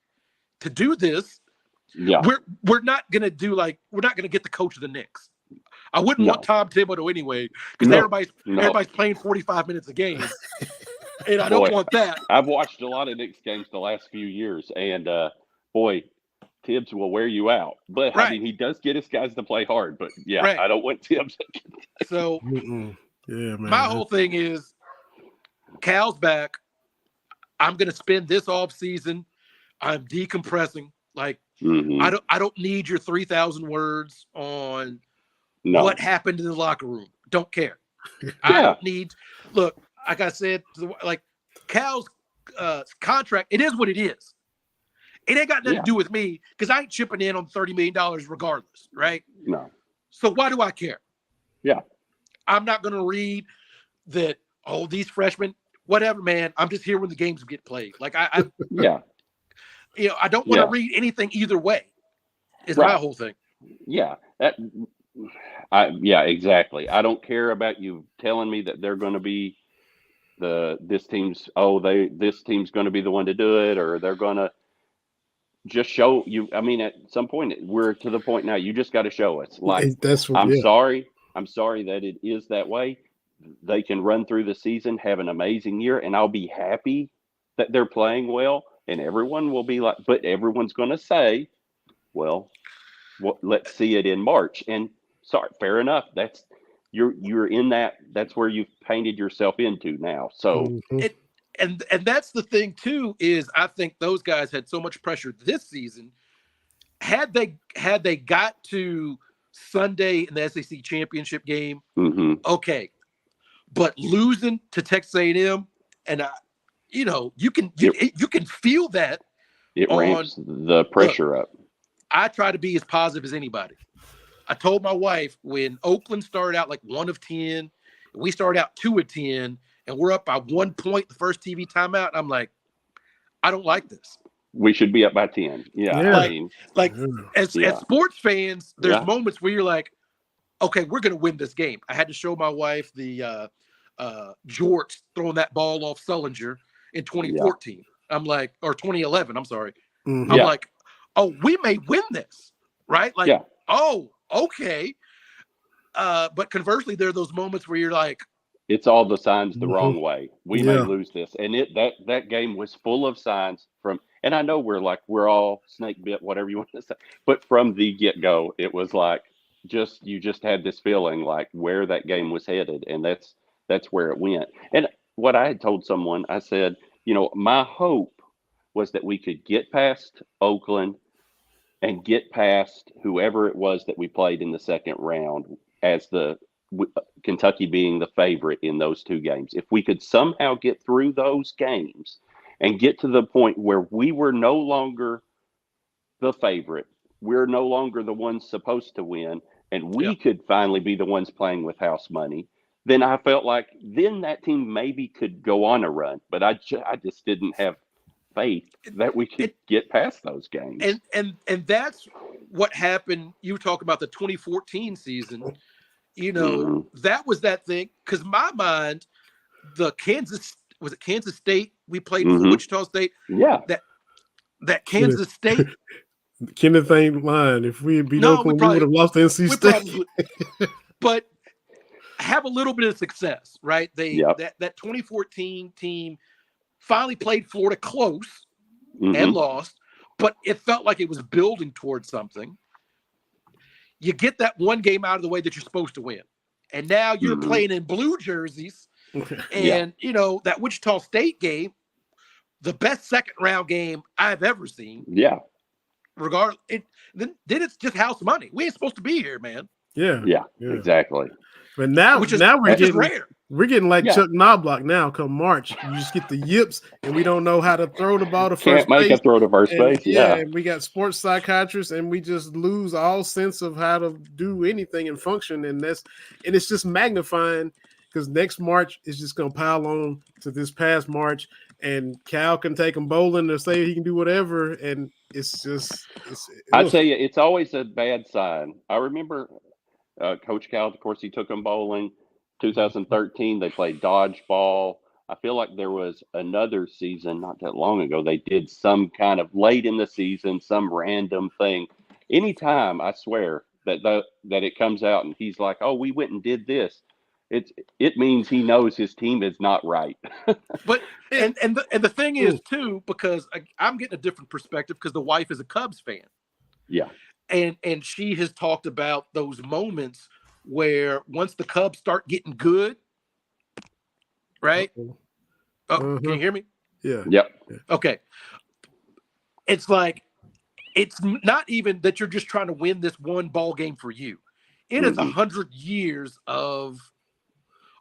to do this. Yeah. We're not gonna get the coach of the Knicks. I wouldn't want Tom Thibodeau anyway, because everybody's playing 45 minutes a game. And I don't want that. I've watched a lot of Knicks games the last few years, and Tibbs will wear you out. But I mean, he does get his guys to play hard. But I don't want Tibbs. So yeah, man. My whole thing is Cal's back. I'm gonna spend this off season. I'm decompressing. Like I don't need your 3,000 words on what happened in the locker room. Don't care. I don't need. Look, like I said, like Cal's contract. It is what it is. It ain't got nothing to do with me because I ain't chipping in on $30 million regardless, right? No. So why do I care? Yeah. I'm not going to read that, these freshmen, whatever, man. I'm just here when the games get played. Like, I don't want to read anything either way is my whole thing. Yeah. Exactly. I don't care about you telling me that they're going to be this team's going to be the one to do it, or they're going to just show you. I mean, at some point we're to the point now, you just got to show us. Like, I'm sorry that it is that way. They can run through the season, have an amazing year, and I'll be happy that they're playing well, and everyone will be like, but everyone's going to say, well, let's see it in March. And sorry, fair enough. That's you're in that. That's where you've painted yourself into now. So and that's the thing too, is I think those guys had so much pressure this season. Had they got to Sunday in the SEC championship game, okay, but losing to Texas A&M, and you can feel that. It ramps the pressure up. I try to be as positive as anybody. I told my wife when Oakland started out like 1 of 10, we started out 2 of 10, and we're up by 1 point the first TV timeout. I'm like, I don't like this. We should be up by 10. Yeah. As sports fans, there's moments where you're like, okay, we're going to win this game. I had to show my wife the George throwing that ball off Sullinger in 2014. I'm like, or 2011. I'm sorry. I'm like, oh, we may win this, right? Like, oh, okay. But conversely, there are those moments where you're like, it's all the signs the wrong way. We may lose this. And that game was full of signs from, and I know we're all snake bit, whatever you want to say, but from the get-go, it was like, you just had this feeling like where that game was headed. And that's where it went. And what I had told someone, I said, my hope was that we could get past Oakland and get past whoever it was that we played in the second round as the Kentucky being the favorite in those two games. If we could somehow get through those games and get to the point where we were no longer the favorite, we're no longer the ones supposed to win, and we could finally be the ones playing with house money, then I felt like then that team maybe could go on a run. But I just didn't have faith that we could get past those games. And that's what happened. You talk about the 2014 season. You know, that was that thing. Because my mind, Kansas State? We played for Wichita State. Yeah. That Kansas State. Kenneth ain't lying. If we had beat Oakland, we would have lost to NC State. But have a little bit of success, right? That 2014 team finally played Florida close and lost, but it felt like it was building towards something. You get that one game out of the way that you're supposed to win, and now you're playing in blue jerseys, and you know that Wichita State game, the best second round game I've ever seen. Yeah. Regardless, then it's just house money. We ain't supposed to be here, man. Yeah, exactly. But now we're getting rare. We're getting like Chuck Knobloch now. Come March, you just get the yips, and we don't know how to throw the ball to first base. Can't make a throw to first base. Yeah, and we got sports psychiatrists, and we just lose all sense of how to do anything and function. And it's just magnifying because next March is just going to pile on to this past March, and Cal can take them bowling or say he can do whatever, and it's just. I tell you, it's always a bad sign. I remember Coach Cal, of course, he took them bowling. 2013, they played dodgeball. I feel like there was another season not that long ago. They did some kind of late in the season, some random thing. Anytime, I swear, that it comes out and he's like, "Oh, we went and did this," it means he knows his team is not right. But and the thing is too, because I'm getting a different perspective because the wife is a Cubs fan. Yeah, and she has talked about those moments where once the Cubs start getting good, right? Can you hear me? Yeah. Yep. Okay. It's like, it's not even that you're just trying to win this one ball game for you. It is 100 years of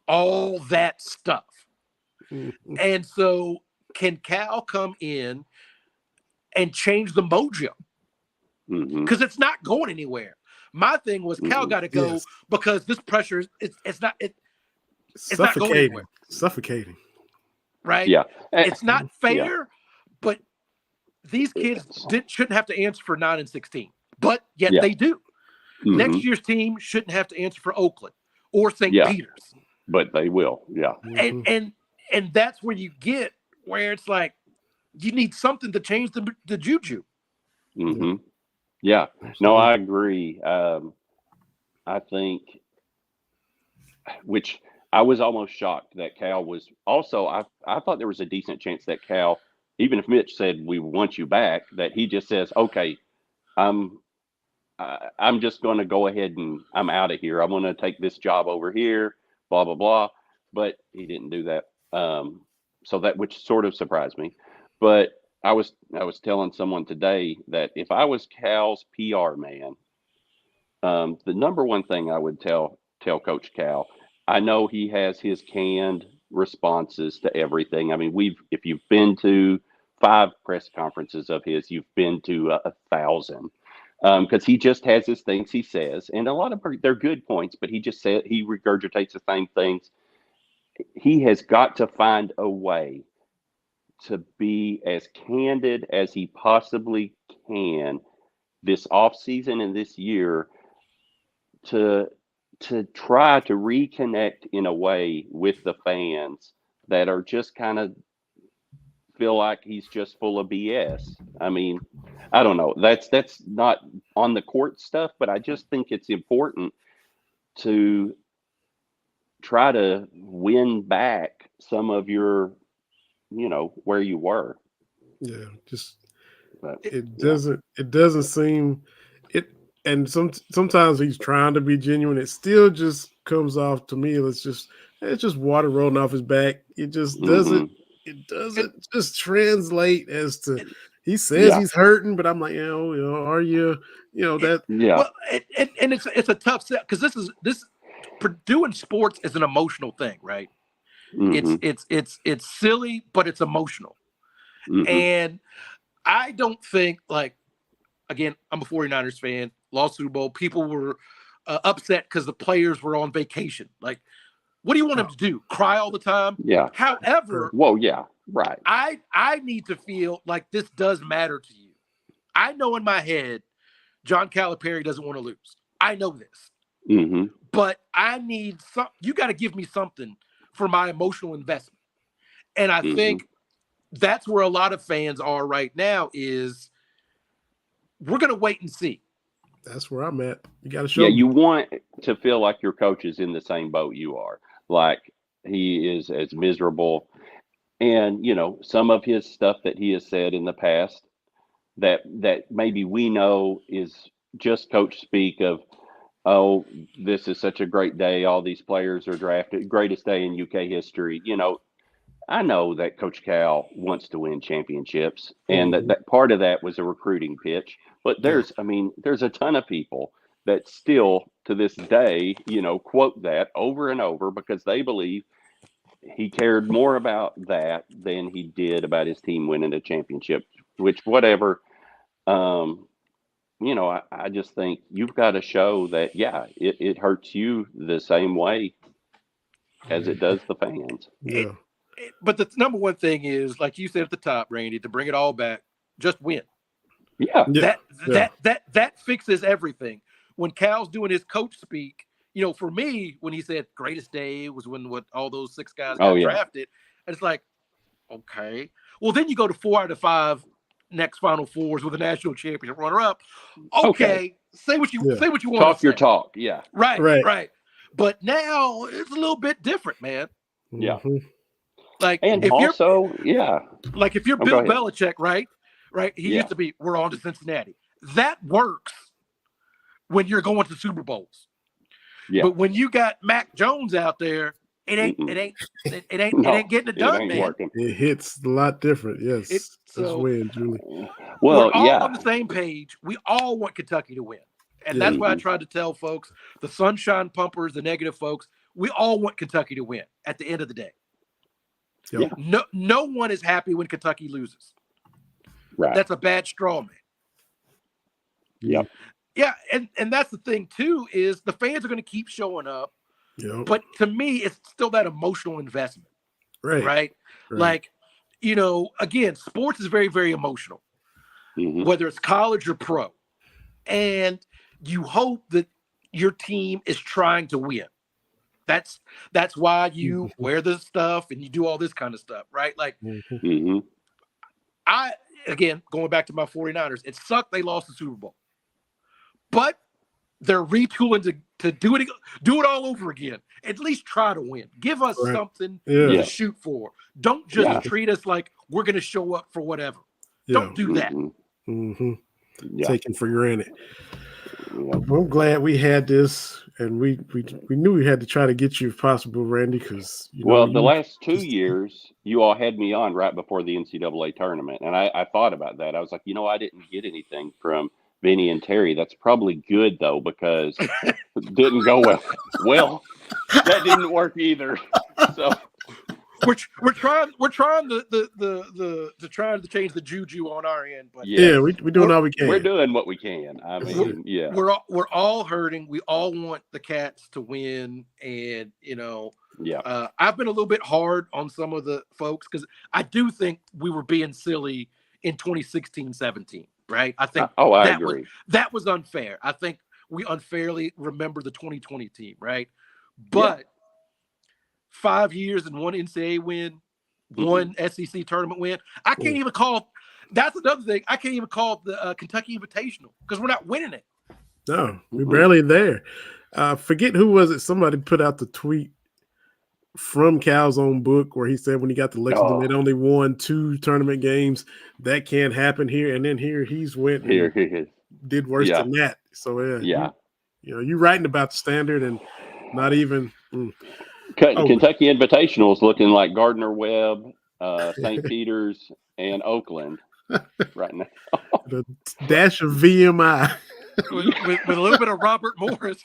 all that stuff. And so can Cal come in and change the mojo? Because it's not going anywhere. My thing was Cal got to go because this pressure it's not going anywhere. Suffocating. Right? Yeah. It's not fair, but these kids shouldn't have to answer for 9 and 16. But yet they do. Next year's team shouldn't have to answer for Oakland or St. Peter's. But they will. Yeah. And that's where you get where it's like you need something to change the juju. Yeah, no, I agree. I think, which I was almost shocked that Cal was also, I thought there was a decent chance that Cal, even if Mitch said, "We want you back," that he just says, "Okay, I'm just going to go ahead and I'm out of here. I'm going to take this job over here, blah, blah, blah." But he didn't do that. So that, which sort of surprised me, but I was telling someone today that if I was Cal's PR man, the number one thing I would tell Coach Cal, I know he has his canned responses to everything. I mean, if you've been to 5 press conferences of his, you've been to 1,000, because he just has his things he says, and a lot of they're good points, but he regurgitates the same things. He has got to find a way to be as candid as he possibly can this offseason and this year to try to reconnect in a way with the fans that are just kind of feel like he's just full of BS. I mean, I don't know. That's not on the court stuff, but I just think it's important to try to win back some of your, where you were. Yeah, it doesn't seem it, and sometimes he's trying to be genuine. It still just comes off to me. It's just water rolling off his back. It just doesn't. It doesn't just translate as to. He says he's hurting, but I'm like, are you? That. Yeah. Well, and it's a tough set because this doing sports is an emotional thing, right? Mm-hmm. It's silly, but it's emotional. Mm-hmm. And I don't think, like, again, I'm a 49ers fan, lost Super Bowl. People were upset because the players were on vacation. Like, what do you want them to do? Cry all the time? Yeah. However, Well, yeah, right. I need to feel like this does matter to you. I know in my head, John Calipari doesn't want to lose. I know this. Mm-hmm. But I need you got to give me something for my emotional investment. And I think that's where a lot of fans are right now is we're going to wait and see. That's where I'm at. You got to show me. me. You want to feel like your coach is in the same boat you are. Like he is as miserable. And, some of his stuff that he has said in the past that maybe we know is just coach speak of, oh, this is such a great day. All these players are drafted. Greatest day in UK history. I know that Coach Cal wants to win championships, and that part of that was a recruiting pitch. But there's a ton of people that still to this day, quote that over and over because they believe he cared more about that than he did about his team winning a championship, which whatever. I just think you've got to show that, it hurts you the same way as it does the fans. Yeah. But the number one thing is, like you said at the top, Randy, to bring it all back, just win. Yeah. That fixes everything. When Cal's doing his coach speak, for me, when he said greatest day was when all those 6 guys got drafted, and it's like, okay. Well, then you go to 4 out of 5 next Final Fours with a national championship runner-up. Okay. Say what you want. Talk your talk. Yeah. Right. But now it's a little bit different, man. Yeah. Like, and if also, like if you're Bill Belichick, right? He used to be, we're on to Cincinnati. That works when you're going to Super Bowls. Yeah. But when you got Mac Jones out there, it ain't getting it done, man. Working. It hits a lot different. Yes. That's win, Julie. Well, we're all on the same page. We all want Kentucky to win. And that's why I tried to tell folks, the sunshine pumpers, the negative folks, we all want Kentucky to win at the end of the day. Yeah. No one is happy when Kentucky loses. Right. That's a bad straw man. Yep. Yeah, and that's the thing too, is the fans are going to keep showing up. Yep. But to me, it's still that emotional investment. Right? Like, again, sports is very, very emotional. Whether it's college or pro. And you hope that your team is trying to win. That's why you wear this stuff and you do all this kind of stuff, right? Like, again, going back to my 49ers, it sucked they lost the Super Bowl. But they're retooling to do it all over again. At least try to win. Give us something to shoot for. Don't just treat us like we're going to show up for whatever. Don't do that. Taken for granted. Well, I'm glad we had this, and we knew we had to try to get you if possible, Randy, because the last 2 years you all had me on right before the NCAA tournament, and I thought about that. I was like, I didn't get anything from Vinny and Terry. That's probably good though, because it didn't go well. Well, that didn't work either. So we're trying to change the juju on our end, but we're doing all we can. We're doing what we can. I mean, we're all hurting. We all want the Cats to win, and I've been a little bit hard on some of the folks because I do think we were being silly in 2016-17. Right? I think I agree. That was unfair. I think we unfairly remember the 2020 team, right? But 5 years and 1 NCAA win, 1 SEC tournament win. I can't even call. That's another thing. I can't even call the Kentucky Invitational because we're not winning it. No, we're barely there. Forget who was it? Somebody put out the tweet from Cal's own book where he said when he got to Lexington, they'd only won 2 tournament games. That can't happen here. And then here he's went and did worse than that. So you're writing about the standard and not even. Kentucky Invitational is looking like Gardner Webb, St. Peter's, and Oakland right now. The dash of VMI. with a little bit of Robert Morris.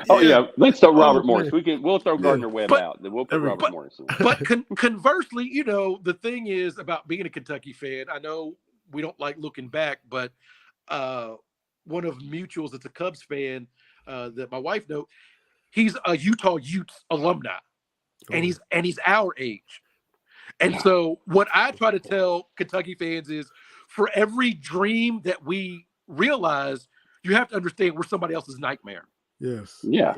Oh yeah, let's throw Robert Oh, Morris. man. We'll throw Yeah. Gardner Webb But- out. Then we'll put Every- Robert Morris in. But conversely, you know, the thing is about being a Kentucky fan. I know we don't like looking back, but one of mutuals that's a Cubs fan that my wife knows, he's a Utah Utes alumni, and he's our age. And so what I try to tell Kentucky fans is, for every dream that we realize, you have to understand we're somebody else's nightmare. Yes. Yeah.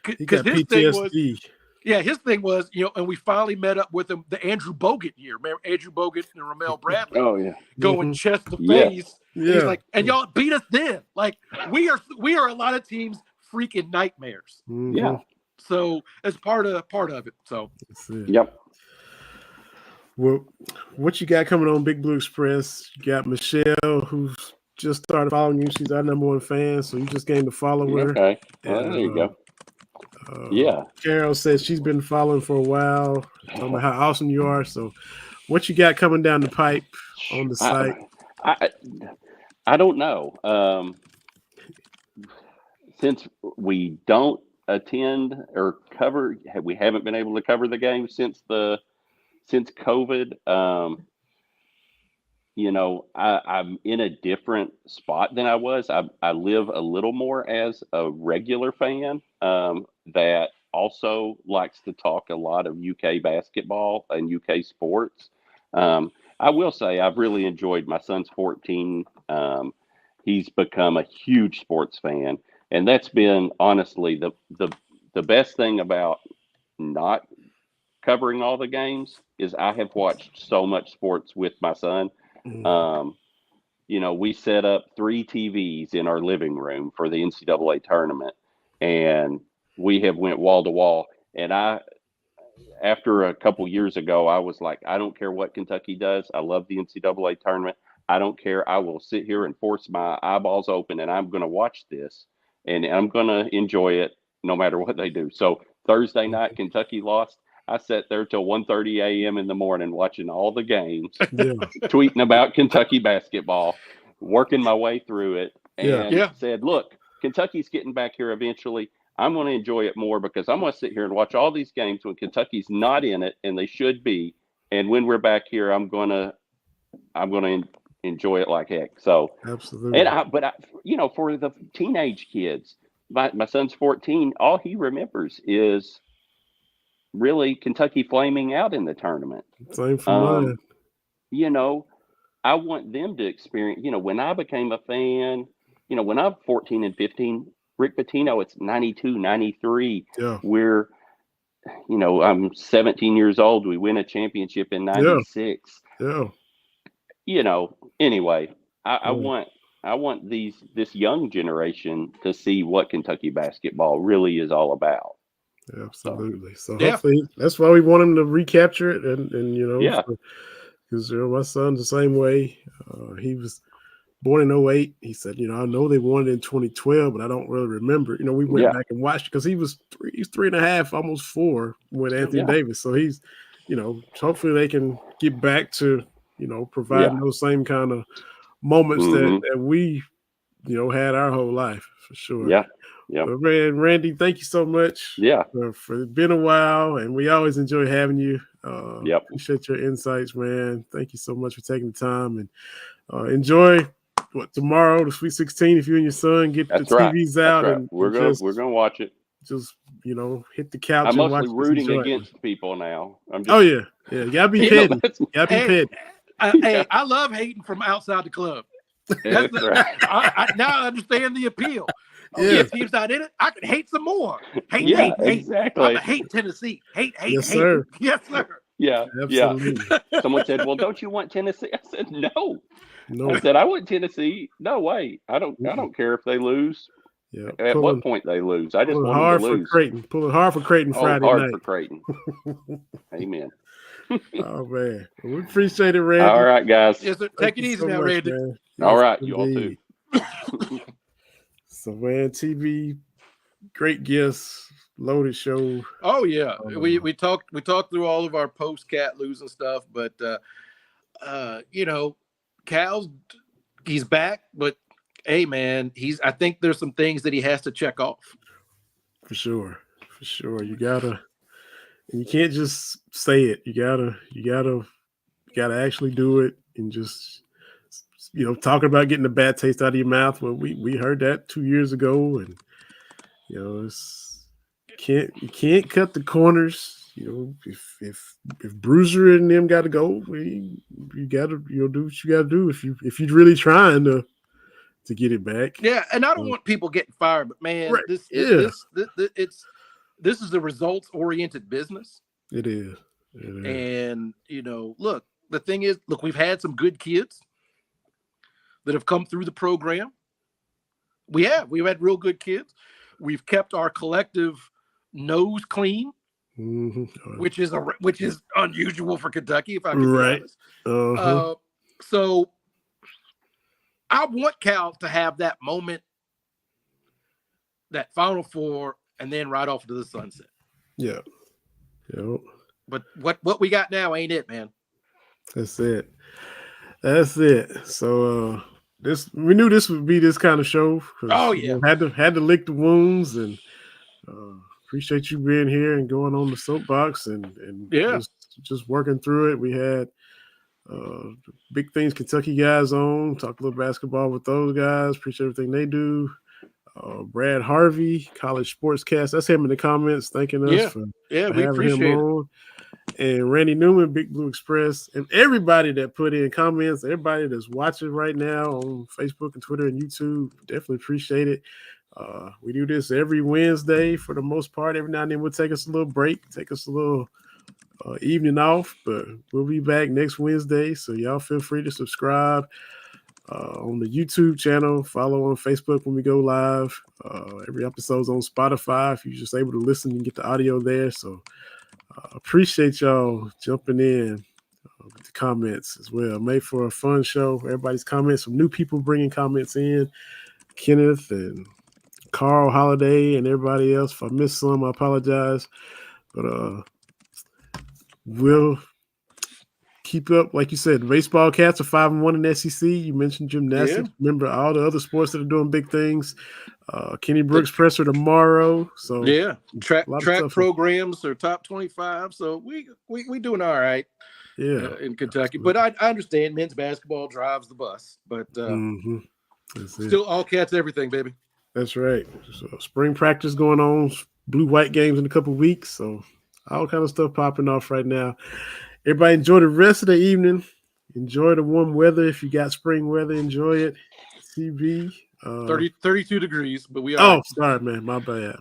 He got His thing was, PTSD. yeah, his thing was, you know, and we finally met up with him the Andrew Bogut year. Remember Andrew Bogut and Ramel Bradley Oh yeah. going chest to Yeah. face. And Yeah. he's like, and y'all beat us then. Like we are a lot of teams freaking nightmares. Mhm. Yeah. So it's part of it. So That's it. Yep. Well, what you got coming on Big Blue Express? You got Michelle, who's just started following you. She's our #1 fan, so you just gained to follow her. Okay. Well, And, there you go. Yeah. Carol says she's been following for a while, talking about how awesome you are. So, what you got coming down the pipe on the site? I don't know. Since we don't attend or cover, we haven't been able to cover the game since COVID. You know, I'm in a different spot than I was. I live a little more as a regular fan that also likes to talk a lot of UK basketball and UK sports. I will say I've really enjoyed my son's 14. He's become a huge sports fan, and that's been honestly the best thing about not covering all the games is I have watched so much sports with my son. You know, we set up 3 TVs in our living room for the NCAA tournament, and we have went wall to wall. And after a couple years ago, I was like, I don't care what Kentucky does. I love the NCAA tournament. I don't care. I will sit here and force my eyeballs open, and I'm going to watch this, and I'm going to enjoy it no matter what they do. So Thursday night, Kentucky lost. I sat there till 1:30 a.m. in the morning watching all the games, tweeting about Kentucky basketball, working my way through it, and said, look, Kentucky's getting back here eventually. I'm going to enjoy it more because I'm going to sit here and watch all these games when Kentucky's not in it, and they should be. And when we're back here, I'm going to enjoy it like heck. So absolutely. But you know, for the teenage kids, my son's 14. All he remembers is really Kentucky flaming out in the tournament. Same for mine. You know, I want them to experience, you know, when I became a fan, you know, when I'm 14 and 15, Rick Pitino, it's 92, 93. Yeah. We're, you know, I'm 17 years old. We win a championship in 96. Yeah. You know, anyway, I want this young generation to see what Kentucky basketball really is all about. Absolutely. So hopefully that's why we want him to recapture it, and you know, because my son's the same way. He was born in 08. He said, you know, I know they won it in 2012, but I don't really remember. You know, we went back and watched because he's 3.5, almost 4 with Anthony Davis. So he's, you know, hopefully they can get back to, you know, providing those same kind of moments that we, you know, had our whole life for sure. Yeah. But man, Randy, thank you so much. For been a while, and we always enjoy having you. Appreciate your insights, man. Thank you so much for taking the time, and enjoy tomorrow, the Sweet 16. If you and your son get the TVs out, and we're gonna watch it. Just, you know, hit the couch. I'm and mostly watch rooting against people now. I'm just, you gotta be petty. Gotta be petty. Hey, I love hating from outside the club. That's right. Now I understand the appeal. If team's not in it, I can hate some more. Hate. Exactly. I hate Tennessee. Hate. Yes, sir. Yes, sir. Yeah, absolutely. Someone said, "Well, don't you want Tennessee?" I said, "No." No. I said, "I want Tennessee." No way. I don't care if they lose. Yeah. At what point they lose? I just want them to lose. Pulling hard for Creighton Friday night. Hard for Creighton. Amen. Oh man, we appreciate it, Randy. All right, guys. Yes, sir. Take it easy now, Randy. All right, you all too. So, man, TV, great guests, loaded show. Oh yeah, we talked through all of our post Cat losing stuff, but you know, Cal's he's back, but hey, man, I think there's some things that he has to check off. For sure. You gotta, and you can't just say it. You gotta actually do it, and just talking about getting the bad taste out of your mouth. Well, we heard that 2 years ago, and you can't cut the corners. If Bruiser and them got to go, you got to do what you got to do if you're really trying to get it back. Yeah, and I don't want people getting fired, but man, Right. this is a results oriented business. It is. And look, the thing is, we've had some good kids that have come through the program. We've had real good kids. We've kept our collective nose clean. Mm-hmm. Which is unusual for Kentucky, if I can be honest. Uh-huh. So I want Cal to have that moment, that Final Four, and then right off to the sunset. Yeah. Yep. But what we got now ain't it, man. That's it. So we knew this would be this kind of show. Oh yeah. Had to lick the wounds, and appreciate you being here and going on the soapbox and just working through it. We had Big Things Kentucky guys on, talk a little basketball with those guys. Appreciate everything they do. Brad Harvey, College Sportscast. That's him in the comments thanking us for we appreciate him on. And Randy Newman, Big Blue Express, and everybody that put in comments, everybody that's watching right now on Facebook and Twitter and YouTube, definitely appreciate it. We do this every Wednesday for the most part. Every now and then we'll take us a little break, take us a little evening off, but we'll be back next Wednesday. So y'all feel free to subscribe on the YouTube channel, follow on Facebook when we go live. Every episode's on Spotify. If you're just able to listen, you can get the audio there. So appreciate y'all jumping in with the comments as well. Made for a fun show. Everybody's comments, some new people bringing comments in. Kenneth and Carl Holiday and everybody else. If I missed some, I apologize. But we'll keep up. Like you said, the baseball cats are 5-1 in the SEC. You mentioned gymnastics. Yeah. Remember all the other sports that are doing big things. Kenny Brooks presser tomorrow. So track programs are top 25. So we doing all right. Yeah, in Kentucky. But I understand men's basketball drives the bus. But still all cats, everything, baby. That's right. So spring practice going on, blue-white games in a couple of weeks. So all kind of stuff popping off right now. Everybody enjoy the rest of the evening. Enjoy the warm weather. If you got spring weather, enjoy it. TV. 32 degrees, but we are. Oh, sorry, man. My bad.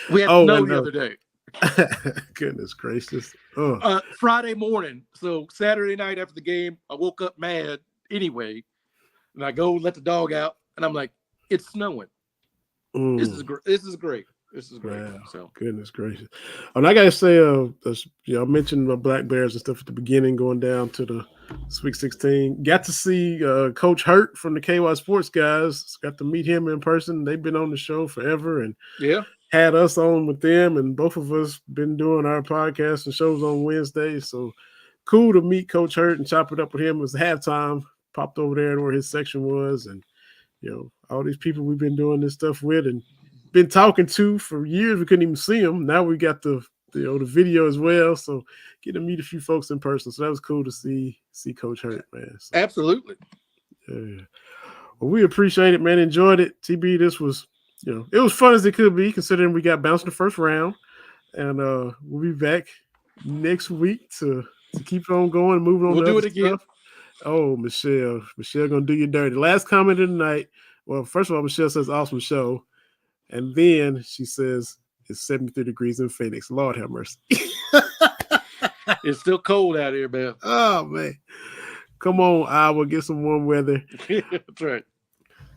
We had snow the other day. Goodness gracious. Friday morning. So Saturday night after the game, I woke up mad anyway. And I go let the dog out, and I'm like, it's snowing. This is great. This is great. Wow. So goodness gracious. And I gotta say, I mentioned the Black Bears and stuff at the beginning, going down to the Sweet 16. Got to see Coach Hurt from the KY Sports guys. Got to meet him in person. They've been on the show forever, and had us on with them. And both of us been doing our podcasts and shows on Wednesdays. So cool to meet Coach Hurt and chop it up with him. It was halftime. Popped over there to where his section was, and all these people we've been doing this stuff with and been talking to for years. We couldn't even see them. Now we got the video as well. So get to meet a few folks in person. So that was cool to see Coach Hurt, man. So, absolutely. Yeah. Well, we appreciate it, man. Enjoyed it. TB, this was, it was fun as it could be, considering we got bounced in the first round. And we'll be back next week to keep on going and moving on. We'll do it again. Stuff. Oh, Michelle gonna do you dirty. Last comment of the night. Well, first of all, Michelle says awesome show. And then she says it's 73 degrees in Phoenix. Lord have mercy. It's still cold out here, man. Oh, man. Come on, Iowa. Get some warm weather. That's right.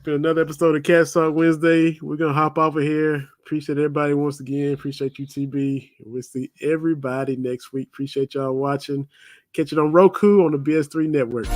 Been another episode of Cats Talk Wednesday. We're going to hop off of here. Appreciate everybody once again. Appreciate you, TB. We'll see everybody next week. Appreciate y'all watching. Catch it on Roku on the BS3 network.